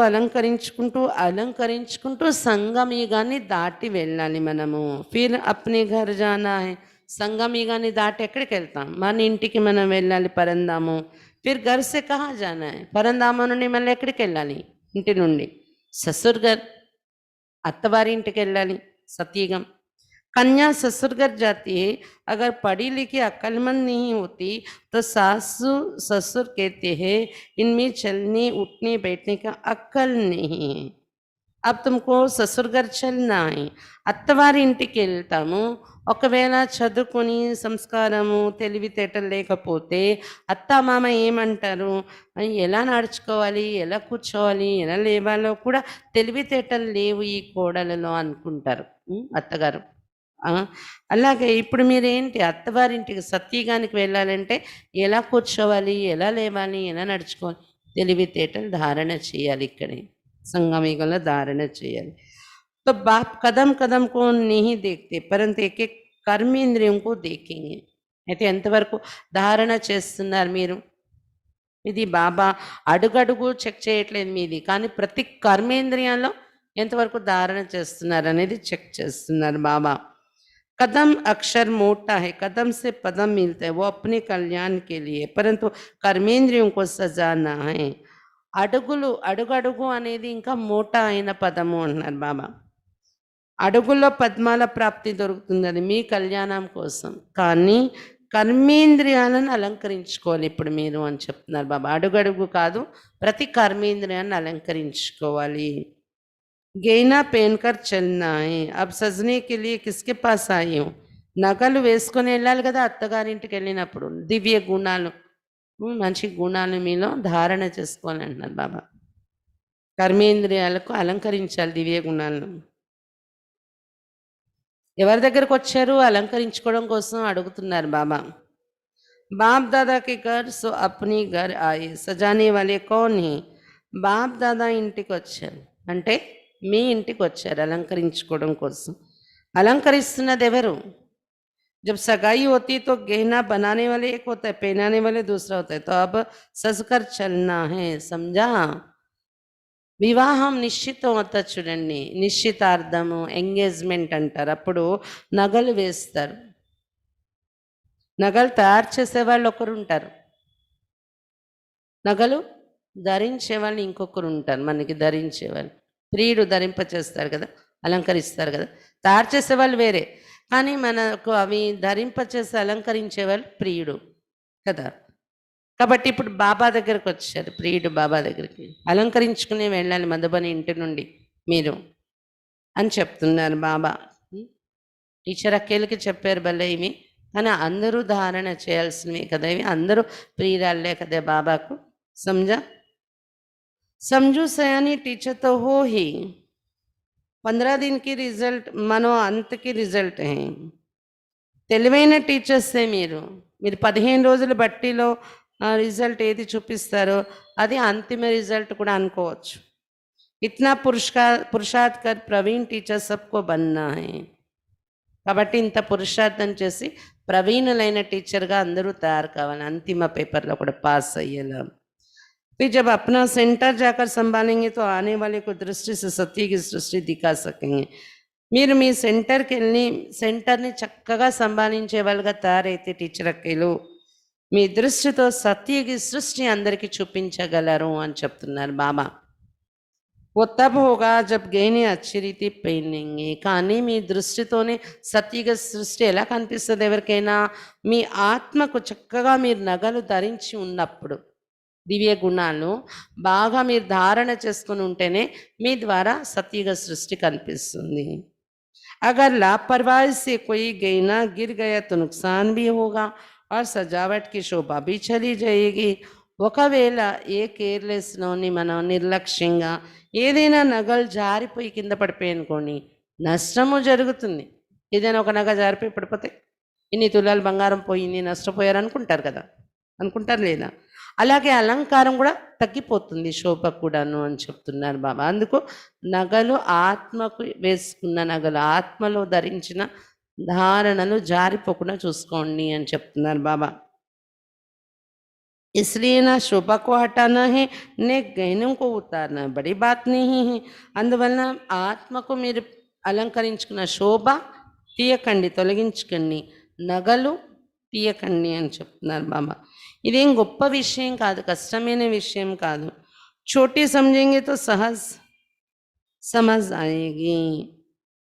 అలంకరించుకుంటూ సంగమయుగాన్ని దాటి వెళ్ళాలి మనము. ఫిర్ అప్నే ఘర్ జానా హై. సంగమయుగాన్ని దాటి ఎక్కడికి వెళ్తాం? మన ఇంటికి మనం వెళ్ళాలి, పరంధాము. ఫిర్ ఘర్ సే కహా జానా హై. పరంధామం నుండి మళ్ళీ ఎక్కడికి వెళ్ళాలి? ఇంటి నుండి ససుర్ ఘర్, అత్తవారి ఇంటికి వెళ్ళాలి, సత్యుగం. कन्या ससुर घर जाती है, अगर पढ़ी लिखी अक्लमंद नहीं होती तो सासू ससुर कहते हैं इनमें चलने उठने बैठने का अक्ल नहीं है, अब तुमको ससुर घर चलना है. అత్తవారి ఇంటికి వెళ్తాము, ఒకవేళ చదువుకొని సంస్కారము తెలివితేటలు లేకపోతే అత్త మామ ఏమంటారు, ఎలా నడుచుకోవాలి, ఎలా కూర్చోవాలి, ఎలా లేవాలో కూడా తెలివితేటలు లేవు ఈ కోడలలో అనుకుంటారు అత్తగారు. అలాగే ఇప్పుడు మీరేంటి అత్తవారింటికి సత్యగానికి వెళ్ళాలంటే ఎలా కూర్చోవాలి, ఎలా లేవాలి, ఎలా నడుచుకోవాలి, తెలివితేటలు ధారణ చేయాలి. ఇక్కడే సంగమయుగంలో ధారణ చేయాలి. तो बाप कदम कदम को नहीं देखते परंतु एक एक कर्मेंद्रियों को देखेंगे. అయితే ఎంతవరకు ధారణ చేస్తున్నారు మీరు? ఇది బాబా అడుగడుగు చెక్ చేయట్లేదు మీది, కానీ ప్రతి కర్మేంద్రియాల్లో ఎంతవరకు ధారణ చేస్తున్నారు అనేది చెక్ చేస్తున్నారు బాబా. कदम अक्षर मोटा है, कदम से पदम मिलता है, वो अपने कल्याण के लिए, परंतु कर्मेंद्रियों को सजाना है. అడుగులు అడుగడుగు అనేది ఇంకా మోటా అయిన పదము అంటున్నారు బాబా. అడుగుల్లో పద్మాల ప్రాప్తి దొరుకుతుంది, అది మీ కళ్యాణం కోసం. కానీ కర్మేంద్రియాలను అలంకరించుకోవాలి ఇప్పుడు మీరు అని చెప్తున్నారు బాబా. అడుగడుగు కాదు, ప్రతి కర్మేంద్రియాన్ని అలంకరించుకోవాలి. గైనా పెన్కర్ చల్నా హై. అబ్ సజనే కే లియే కిస్కే పాస్ ఆయి హూ. నగలు వేసుకొని వెళ్ళాలి కదా అత్తగారింటికి వెళ్ళినప్పుడు. దివ్య గుణాలు, మంచి గుణాలు మీలో ధారణ చేసుకోవాలి అంటున్నారు బాబా. కర్మేంద్రియాలకు అలంకరించాలి దివ్య గుణాలను. ఎవరి దగ్గరకు వచ్చారు? అలంకరించుకోవడం కోసం అడుగుతున్నారు బాబా. బాప్ దాదాకి ఘర్ సో అప్నీ ఘర్ ఆయే, సజానే వాలే కౌన్ హై. బాప్ దాదా ఇంటికి వచ్చారు అంటే మీ ఇంటికి వచ్చారు అలంకరించుకోవడం కోసం. అలంకరిస్తున్నది ఎవరు? जब सगाई होती तो गहना बनाने वाले एक होता है, पहनाने वाले दूसरा होता है. तो अब सजकर चलना है, समझा? వివాహం నిశ్చితం అవుతా చూడండి, నిశ్చితార్థము ఎంగేజ్మెంట్ అంటారు. అప్పుడు నగలు వేస్తారు. నగలు తయారు చేసేవాళ్ళు ఒకరు ఉంటారు, నగలు ధరించేవాళ్ళు ఇంకొకరు ఉంటారు. మనకి ధరించేవాళ్ళు ప్రియుడు ధరింపచేస్తారు కదా, అలంకరిస్తారు కదా. తయారు చేసేవాళ్ళు వేరే, కానీ మనకు అవి ధరింపచేసి అలంకరించేవాళ్ళు ప్రియుడు కదా. కాబట్టి ఇప్పుడు బాబా దగ్గరకు వచ్చారు, ప్రియుడు బాబా దగ్గరికి అలంకరించుకుని వెళ్ళాలి మధుబని ఇంటి నుండి మీరు అని చెప్తున్నారు బాబా. టీచర్ అక్కేళ్ళకి చెప్పారు భలే ఇవి, కానీ అందరూ ధారణ చేయాల్సినవి కదా ఇవి. అందరూ ప్రియురాళ్ళే కదా బాబాకు. समझा? समझू सयानी टीचर तो हो ही. 15 दिन की रिजल्ट मनो अंत की रिजल्ट है. తెలివైన టీచర్సే మీరు. మీరు 15 రోజుల బట్టిలో రిజల్ట్ ఏది చూపిస్తారో అది అంతిమ రిజల్ట్ కూడా అనుకోవచ్చు. ఇట్నా పురుషార్థ్ కర్ ప్రవీణ్ టీచర్ సబ్కో బన్నా హై. కాబట్టి ఇంత పురుషార్థం చేసి ప్రవీణులైన టీచర్గా అందరూ తయారు కావాలి, అంతిమ పేపర్లో కూడా పాస్ అయ్యేలా. फिर जब अपना सेंटर जाकर संभालेंगे तो आने वाले को दृष्टि से सत्य की सृष्టి दिखा सकेंगे. మీరు మీ సెంటర్ని చక్కగా సంభాళించేవాళ్ళుగా తయారైతే టీచర్ అక్కలు మీ దృష్టితో సత్యకి సృష్టి అందరికీ చూపించగలరు అని చెప్తున్నారు బాబా. वो तब होगा जब గేని अच्छी रीति పైనింగి. కానీ మీ దృష్టితోనే సత్యగా సృష్టి ఎలా కనిపిస్తుంది ఎవరికైనా? మీ ఆత్మకు చక్కగా మీరు నగలు ధరించి ఉన్నప్పుడు, దివ్య గుణాలు బాగా మీరు ధారణ చేసుకుని ఉంటేనే మీ ద్వారా సత్యగా సృష్టి కనిపిస్తుంది. अगर लापरवाही से कोई गहना गिर गया तो नुकसान भी होगा और सजावट की शोभा भी चली जाएगी. ఒకవేళ ఏ కేర్లెస్లోని మనం నిర్లక్ష్యంగా ఏదైనా నగలు జారిపోయి కింద పడిపోయి అనుకోండి, నష్టము జరుగుతుంది. ఏదైనా ఒక నగ జారిపోయి పడిపోతే ఇన్ని తులాలు బంగారం పోయి ఇన్ని నష్టపోయారు అనుకుంటారు కదా, అనుకుంటారు లేదా? అలాగే అలంకారం కూడా తగ్గిపోతుంది, శోభ కూడాను అని చెప్తున్నారు బాబా. అందుకు నగలు ఆత్మకు వేసుకున్న నగలు, ఆత్మలో ధరించిన ధారణలు జారిపోకుండా చూసుకోండి అని చెప్తున్నారు బాబా. इसलिए ना शोभा को हटाना है ने गहनों को उतारना बड़ी बात नहीं है. అందువలన ఆత్మకు మీరు అలంకరించుకున్న శోభ తీయకండి, తొలగించుకండి, నగలు తీయకండి అని చెప్తున్నారు బాబా. ఇదేం గొప్ప విషయం కాదు, కష్టమైన విషయం కాదు. छोटी समझेंगे तो सहज समझ आएगी.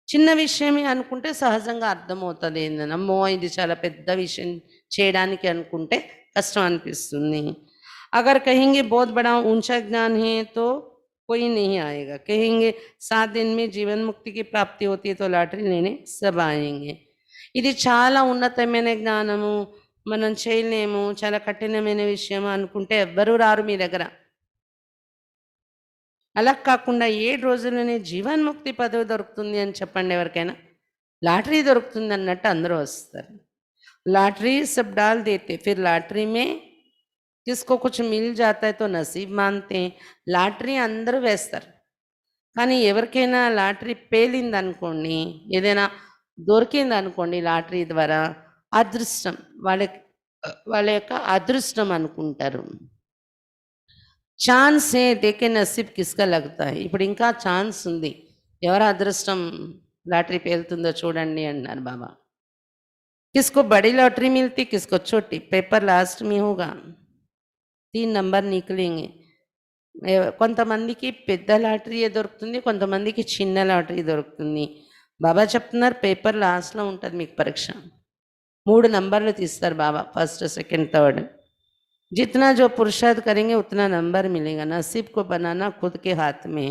చిన్న విషయమే అనుకుంటే సహజంగా అర్థమవుతుంది. ఏందనమ్మో ఇది చాలా పెద్ద విషయం చేయడానికి అనుకుంటే कष्ट अनिपिस्तुंदी. अगर कहेंगे बहुत बड़ा ऊंचा ज्ञान है तो कोई नहीं आएगा. कहेंगे 7 दिन में जीवन मुक्ति की प्राप्ति होती है तो लॉटरी लेने सब आएंगे. ఇది చాలా ఉన్నతమైన జ్ఞానము, మనం చేయలేము, చాలా కఠినమైన విషయం అనుకుంటే ఎవ్వరూ రారు మీ దగ్గర. అలా కాకుండా 7 రోజుల్లోనే జీవన్ముక్తి పదవి దొరుకుతుంది అని చెప్పండి ఎవరికైనా. లాటరీ దొరుకుతుంది అన్నట్టు అందరూ వస్తారు. लॉटरी सब डाल देते, फिर लॉटरी में किसको कुछ मिल जाता है तो नसीब मानते हैं. లాటరీ అందరూ వేస్తారు, కానీ ఎవరికైనా లాటరీ పేలింది అనుకోండి, ఏదైనా దొరికింది అనుకోండి లాటరీ ద్వారా, అదృష్టం వాళ్ళ యొక్క అదృష్టం అనుకుంటారు. ఛాన్స్ ఏ దేకే నసీబ్ కిస్కా లగ్తా హై. ఇప్పుడు ఇంకా ఛాన్స్ ఉంది, ఎవరి అదృష్టం లాటరీ పేలుతుందో చూడండి అన్నారు బాబా. किसको बड़ी लॉटरी मिलती, किसको छोटी. पेपर लास्ट में होगा, 3 नंबर निकलेंगे. కొంతమందికి పెద్ద లాటరీ దొరుకుతుంది, కొంతమందికి చిన్న లాటరీ దొరుకుతుంది. బాబా చెప్తున్నారు పేపర్ లాస్ట్లో ఉంటుంది మీకు పరీక్ష. 3 నంబర్లు తీస్తారు బాబా, ఫస్ట్ సెకండ్ థర్డ్. जितना जो पुरुषार्थ करेंगे उतना नंबर मिलेगा. नसीब को बनाना खुद के हाथ में.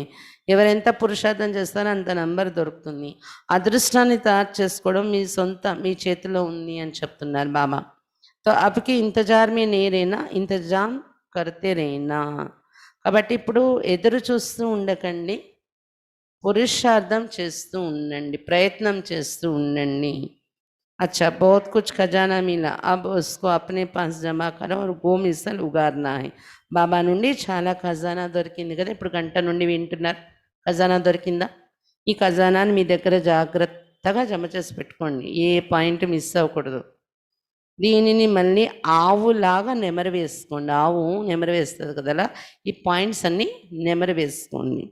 ఎవరెంత పురుషార్థం చేస్తారో అంత నంబర్ దొరుకుతుంది. అదృష్టాన్ని తయారు చేసుకోవడం మీ సొంత, మీ చేతిలో ఉంది అని చెప్తున్నారు బాబా. తో అబ్కి ఇంతజార్ మే నే రేనా, ఇంతజాం కర్తే రేనా. కాబట్టి ఇప్పుడు ఎదురు చూస్తూ ఉండకండి, పురుషార్థం చేస్తూ ఉండండి, ప్రయత్నం చేస్తూ ఉండండి. अच्छा बहुत कुछ खजाना मिला, अब उसको अपने पास जमा करो और గోమిసలు ఉగారనా है. బాబా నుండి చాలా ఖజానా దొరికింది కదా, ఇప్పుడు గంట నుండి వింటున్నారు. ఖజానా దొరికిందా? ఈ ఖజానాని మీ దగ్గర జాగ్రత్తగా జమ చేసి పెట్టుకోండి, ఏ పాయింట్ మిస్ అవ్వకూడదు. దీనిని మళ్ళీ ఆవులాగా నెమరు వేసుకోండి. ఆవు నెమరు వేస్తుంది కదా, ఈ పాయింట్స్ అన్నీ నెమరు వేసుకోండి.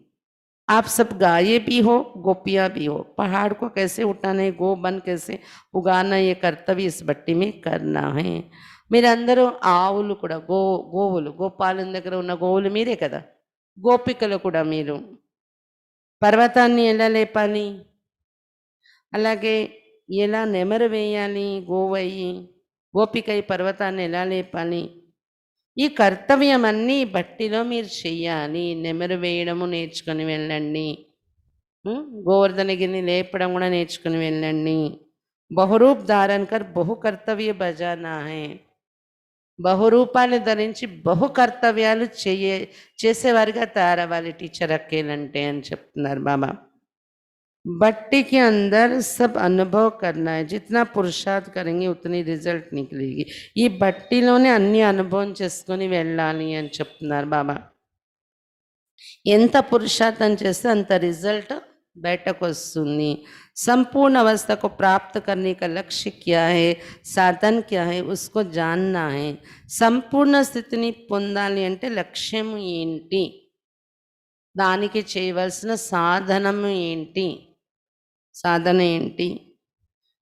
आप सब गाये भी हो, गोपियाँ भी हो. पहाड़ को कैसे उठाना है, गो बन कैसे उगाना, ये कर्तव्य इस भट्टी में करना है. మీరందరూ ఆవులు కూడా, గోవులు, గోపాలం దగ్గర ఉన్న గోవులు మీరే కదా, గోపికలు కూడా మీరు. పర్వతాన్ని ఎలా లేపాలి, అలాగే ఎలా నెమరు వేయాలి, గోవయ్యి గోపికై పర్వతాన్ని ఎలా లేపాలి, ఈ కర్తవ్యం అన్నీ బట్టిలో మీరు చెయ్యాలి. నెమరు వేయడము నేర్చుకొని వెళ్ళండి, గోవర్ధనగిరిని లేపడం కూడా నేర్చుకుని వెళ్ళండి. బహురూప్ ధారణ కర్ బహు కర్తవ్య బజానా హై. బహురూపాలు ధరించి బహు కర్తవ్యాలు చేసేవారిగా తయారవ్వాలి టీచర్ అక్కేలంటే అని చెప్తున్నారు బాబా. भट्टी के अंदर सब अनुभव करना है. जितना पुरुषार्थ करेंगे उतनी रिजल्ट निकलेगी. ఈ బట్టిలోనే అన్ని అనుభవం చేసుకొని వెళ్ళాలి అని చెప్తున్నారు బాబా. ఎంత పురుషార్థం చేస్తే అంత రిజల్ట్ बैठक वस्तुंदी संपूर्ण अवस्था को प्राप्त करने का लक्ष्य क्या है, साधन क्या है, उसको जानना है. సంపూర్ణ స్థితిని పొందాలి అంటే లక్ష్యం ఏంటి, దానికి చేయవలసిన సాధనం ఏంటి, సాధన ఏంటి,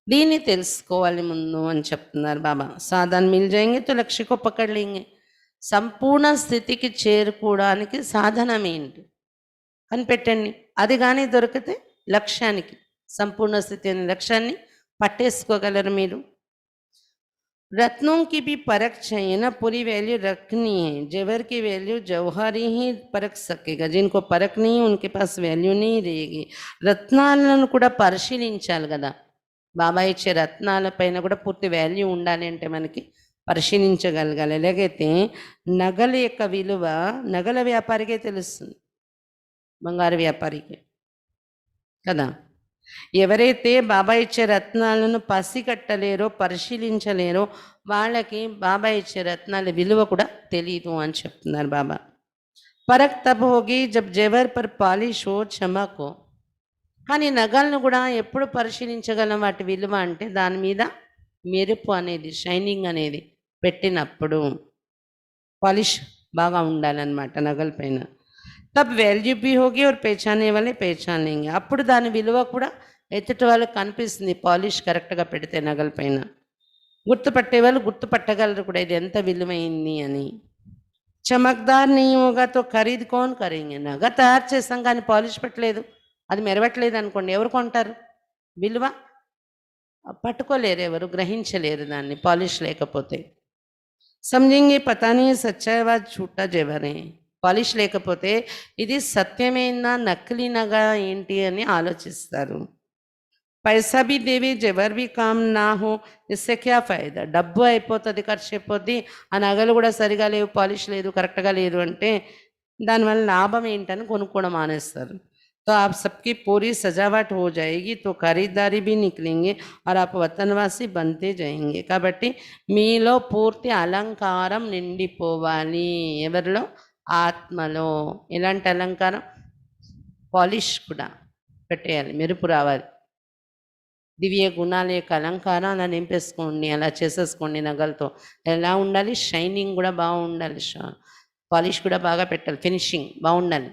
దీన్ని తెలుసుకోవాలి ముందు అని చెప్తున్నారు బాబా. సాధన మిల్ జాయేంగే తో లక్ష్య కో పకడ్ లేంగే. సంపూర్ణ స్థితికి చేరుకోవడానికి సాధనం ఏంటి కనిపెట్టండి. అది కానీ దొరికితే లక్ష్యానికి, సంపూర్ణ స్థితి అనే లక్ష్యాన్ని పట్టేసుకోగలరు మీరు. रत्नों की भी परख चाहिए ना, पूरी वैल्यू रखनी है. जेवर की वैल्यू जौहरी ही परख सकेगा, जिनको परख नहीं उनके पास वैल्यू नहीं रहेगी. రత్నాలను కూడా పరిశీలించాలి కదా. బాబా ఇచ్చే రత్నాల పైన కూడా పూర్తి వాల్యూ ఉండాలి అంటే మనకి పరిశీలించగలగాలి. ఎలాగైతే నగల యొక్క విలువ నగల వ్యాపారికే తెలుస్తుంది, బంగారు వ్యాపారికి కదా. ఎవరైతే బాబా ఇచ్చే రత్నాలను పసిగట్టలేరో, పరిశీలించలేరో వాళ్ళకి బాబా ఇచ్చే రత్నాల విలువ కూడా తెలియదు అని చెప్తున్నారు బాబా. పరక్ తబ్ హోగి జబ్ జెవర్ పర్ పాలిష్ హో, చమక్ హో. కానీ నగలను కూడా ఎప్పుడు పరిశీలించగలం వాటి విలువ అంటే దాని మీద మెరుపు అనేది, షైనింగ్ అనేది పెట్టినప్పుడు. పాలిష్ బాగా ఉండాలన్నమాట నగల పైన. తబ్ వాల్యూ బి హోగి और పహచానే వాళ్ళే పహచాన్ లేంగే. అప్పుడు దాని విలువ కూడా ఎదుటి వాళ్ళకి కనిపిస్తుంది, పాలిష్ కరెక్ట్గా పెడితే నగల పైన. గుర్తుపట్టే వాళ్ళు గుర్తుపట్టగలరు కూడా ఇది ఎంత విలువైంది అని. చమక్దార్ నీ హోగా తో ఖరీద్ కౌన్ కరేంగే. నగ తయారు చేస్తాం కానీ పాలిష్ పెట్టలేదు, అది మెరవట్లేదు అనుకోండి, ఎవరు కొంటారు? విలువ పట్టుకోలేరు, ఎవరు గ్రహించలేరు దాన్ని పాలిష్ లేకపోతే. సమझेंगे पता नहीं सच्चा व झूठा जेवर है. పాలిష్ లేకపోతే ఇది సత్యమైనా నకిలీ నగ ఏంటి అని ఆలోచిస్తారు. పైసా బి దేవి జెవర్ బి కామ్ నా హో ఇస్సే క్యా ఫైదా. డబ్బు అయిపోతుంది, ఖర్చు అయిపోద్ది, ఆ నగలు కూడా సరిగా లేవు, పాలిష్ లేదు, కరెక్ట్గా లేదు అంటే దానివల్ల లాభం ఏంటని కొనుక్కోవడం మానేస్తారు. तो आप सबकी पूरी सजावट हो जाएगी तो खरीदारी भी निकलेंगे और आप वतनवासी बनते जाएंगे. కాబట్టి మీలో పూర్తి అలంకారం నిండిపోవాలి. ఎవరిలో? ఆత్మలో. ఎలాంటి అలంకారం? పాలిష్ కూడా పెట్టేయాలి, మెరుపు రావాలి. దివ్య గుణాల యొక్క అలంకారం అలా నింపేసుకోండి, అలా చేసేసుకోండి నగలతో. ఎలా ఉండాలి? షైనింగ్ కూడా బాగుండాలి, పాలిష్ కూడా బాగా పెట్టాలి, ఫినిషింగ్ బాగుండాలి.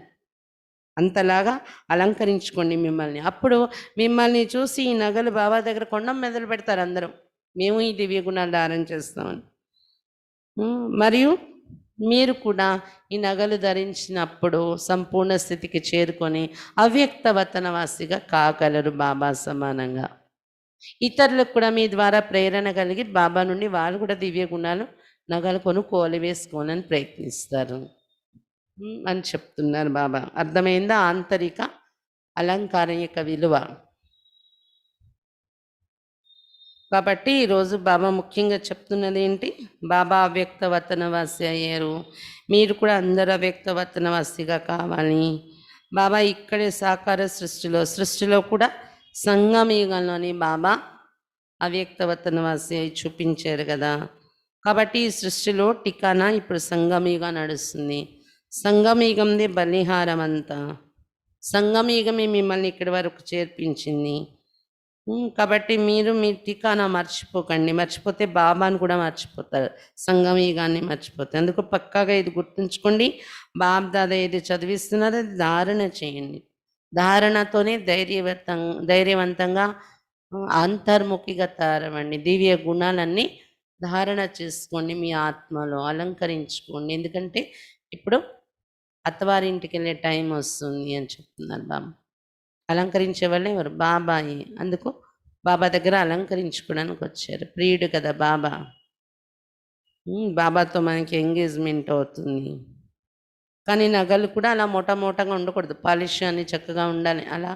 అంతలాగా అలంకరించుకోండి మిమ్మల్ని. అప్పుడు మిమ్మల్ని చూసి ఈ నగలు బాబా దగ్గర కొనడం మొదలు పెడతారు అందరూ, మేము ఈ దివ్య గుణాలు ధారణ చేస్తామని. మరియు మీరు కూడా ఈ నగలు ధరించినప్పుడు సంపూర్ణ స్థితికి చేరుకొని అవ్యక్త వతనవాసిగా కాగలరు బాబా సమానంగా. ఇతరులకు కూడా మీ ద్వారా ప్రేరణ కలిగి బాబా నుండి వాళ్ళు కూడా దివ్య గుణాలు నగలు కొనుక్కోవాలి, వేసుకోవాలని ప్రయత్నిస్తారు అని చెప్తున్నారు బాబా. అర్థమైందా ఆంతరిక అలంకారం యొక్క విలువ? కాబట్టి ఈరోజు బాబా ముఖ్యంగా చెప్తున్నది ఏంటి? బాబా అవ్యక్త వతనవాసి అయ్యారు, మీరు కూడా అందరూ అవ్యక్త వతనవాసిగా కావాలి. బాబా ఇక్కడే సాకార సృష్టిలో కూడా సంగమయుగంలోని బాబా అవ్యక్త వతనవాసి అయి చూపించారు కదా. కాబట్టి ఈ సృష్టిలో టికానా ఇప్పుడు సంగమయుగం నడుస్తుంది. సంగమయుగందే బలిహారం అంతా. సంగమయుగమే మిమ్మల్ని ఇక్కడి వరకు చేర్పించింది. కాబట్టి మీరు మీ టికానా మర్చిపోకండి. మర్చిపోతే బాబాను కూడా మర్చిపోతారు, సంగమయుగాన్ని మర్చిపోతారు. అందుకు పక్కాగా ఇది గుర్తుంచుకోండి. బాబ్ దాదా ఏది చదివిస్తున్నారో అది ధారణ చేయండి. ధారణతోనే ధైర్యవంతంగా అంతర్ముఖిగా తయారవ్వండి. దివ్య గుణాలన్నీ ధారణ చేసుకోండి, మీ ఆత్మలో అలంకరించుకోండి. ఎందుకంటే ఇప్పుడు అత్తవారింటికి వెళ్ళే టైం వస్తుంది అని చెప్తున్నారు బాబా. అలంకరించే వాళ్ళే ఎవరు? బాబాయే. అందుకు బాబా దగ్గర అలంకరించుకోవడానికి వచ్చారు. ప్రియుడు కదా బాబా. బాబాతో మనకి ఎంగేజ్మెంట్ అవుతుంది. కానీ నగలు కూడా అలా మోటగా ఉండకూడదు, పాలిష్ అని చక్కగా ఉండాలి. అలా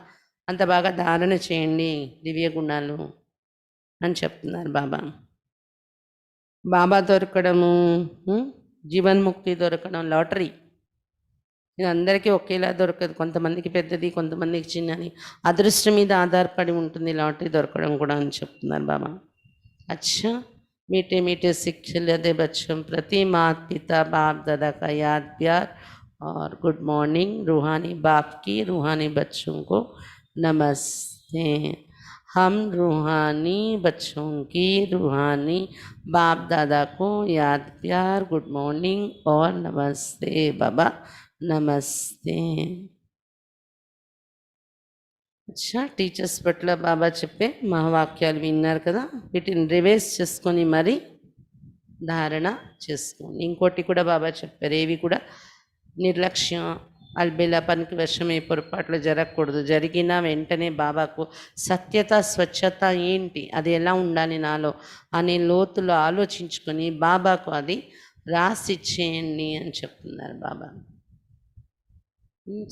అంత బాగా ధారణ చేయండి దివ్య గుణాలు అని చెప్తున్నారు బాబా. బాబా దొరకడము, జీవన్ముక్తి దొరకడం లాటరీ. ఇది అందరికీ ఒకేలా దొరకదు, కొంతమందికి పెద్దది, కొంతమందికి చిన్నది. అదృష్టం మీద ఆధారపడి ఉంటుంది లాటరీ దొరకడం కూడా అని చెప్తున్నారు బాబా. अच्छा मीठे मीठे शिक्षा दे बच्चों प्रति माता पिता बाप दादा का याद प्यार और गुड मॉर्निंग. रूहानी बाप की रूहानी बच्चों को नमस्ते। हम रूहानी बच्चों की रूहानी बाप दादा को याद प्यार गुड मॉर्निंग और नमस्ते बाबा నమస్తే. అచ్చా టీచర్స్ పట్ల బాబా చెప్పే మహావాక్యాలు విన్నారు కదా, వీటిని రివైజ్ చేసుకొని మరి ధారణ చేసుకోండి. ఇంకోటి కూడా బాబా చెప్పారు, ఏవి కూడా నిర్లక్ష్యం అల్బెలా పనికి వశమే పొరపాట్లు జరగకూడదు. జరిగిన వెంటనే బాబాకు సత్యత స్వచ్ఛత ఏంటి, అది ఎలా ఉండాలి నాలో అనే లోతులో ఆలోచించుకొని బాబాకు అది రాసిచ్చేయండి అని చెప్తున్నారు బాబా.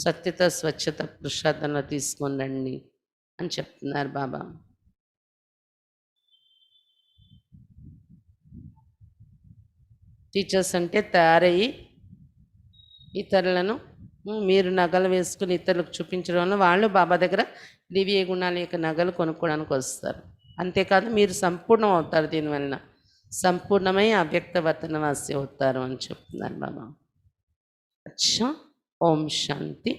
సత్యత స్వచ్ఛత ప్రసాదంలో తీసుకొని రండి అని చెప్తున్నారు బాబా. టీచర్స్ అంటే తయారయ్యి ఇతరులను మీరు నగలు వేసుకుని ఇతరులకు చూపించడం వల్ల వాళ్ళు బాబా దగ్గర దివ్య గుణాల యొక్క నగలు కొనుక్కోవడానికి వస్తారు. అంతేకాదు మీరు సంపూర్ణం అవుతారు, దీనివలన సంపూర్ణమై అవ్యక్త వర్తనవాసి అవుతారు అని చెప్తున్నారు బాబా. అచ్చా, ఓం శాంతి.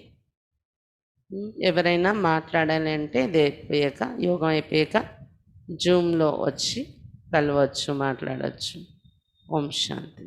ఎవరైనా మాట్లాడాలి అంటే ఇది అయిపోయాక, యోగం అయిపోయాక జూమ్లో వచ్చి కలవచ్చు, మాట్లాడవచ్చు. ఓం శాంతి.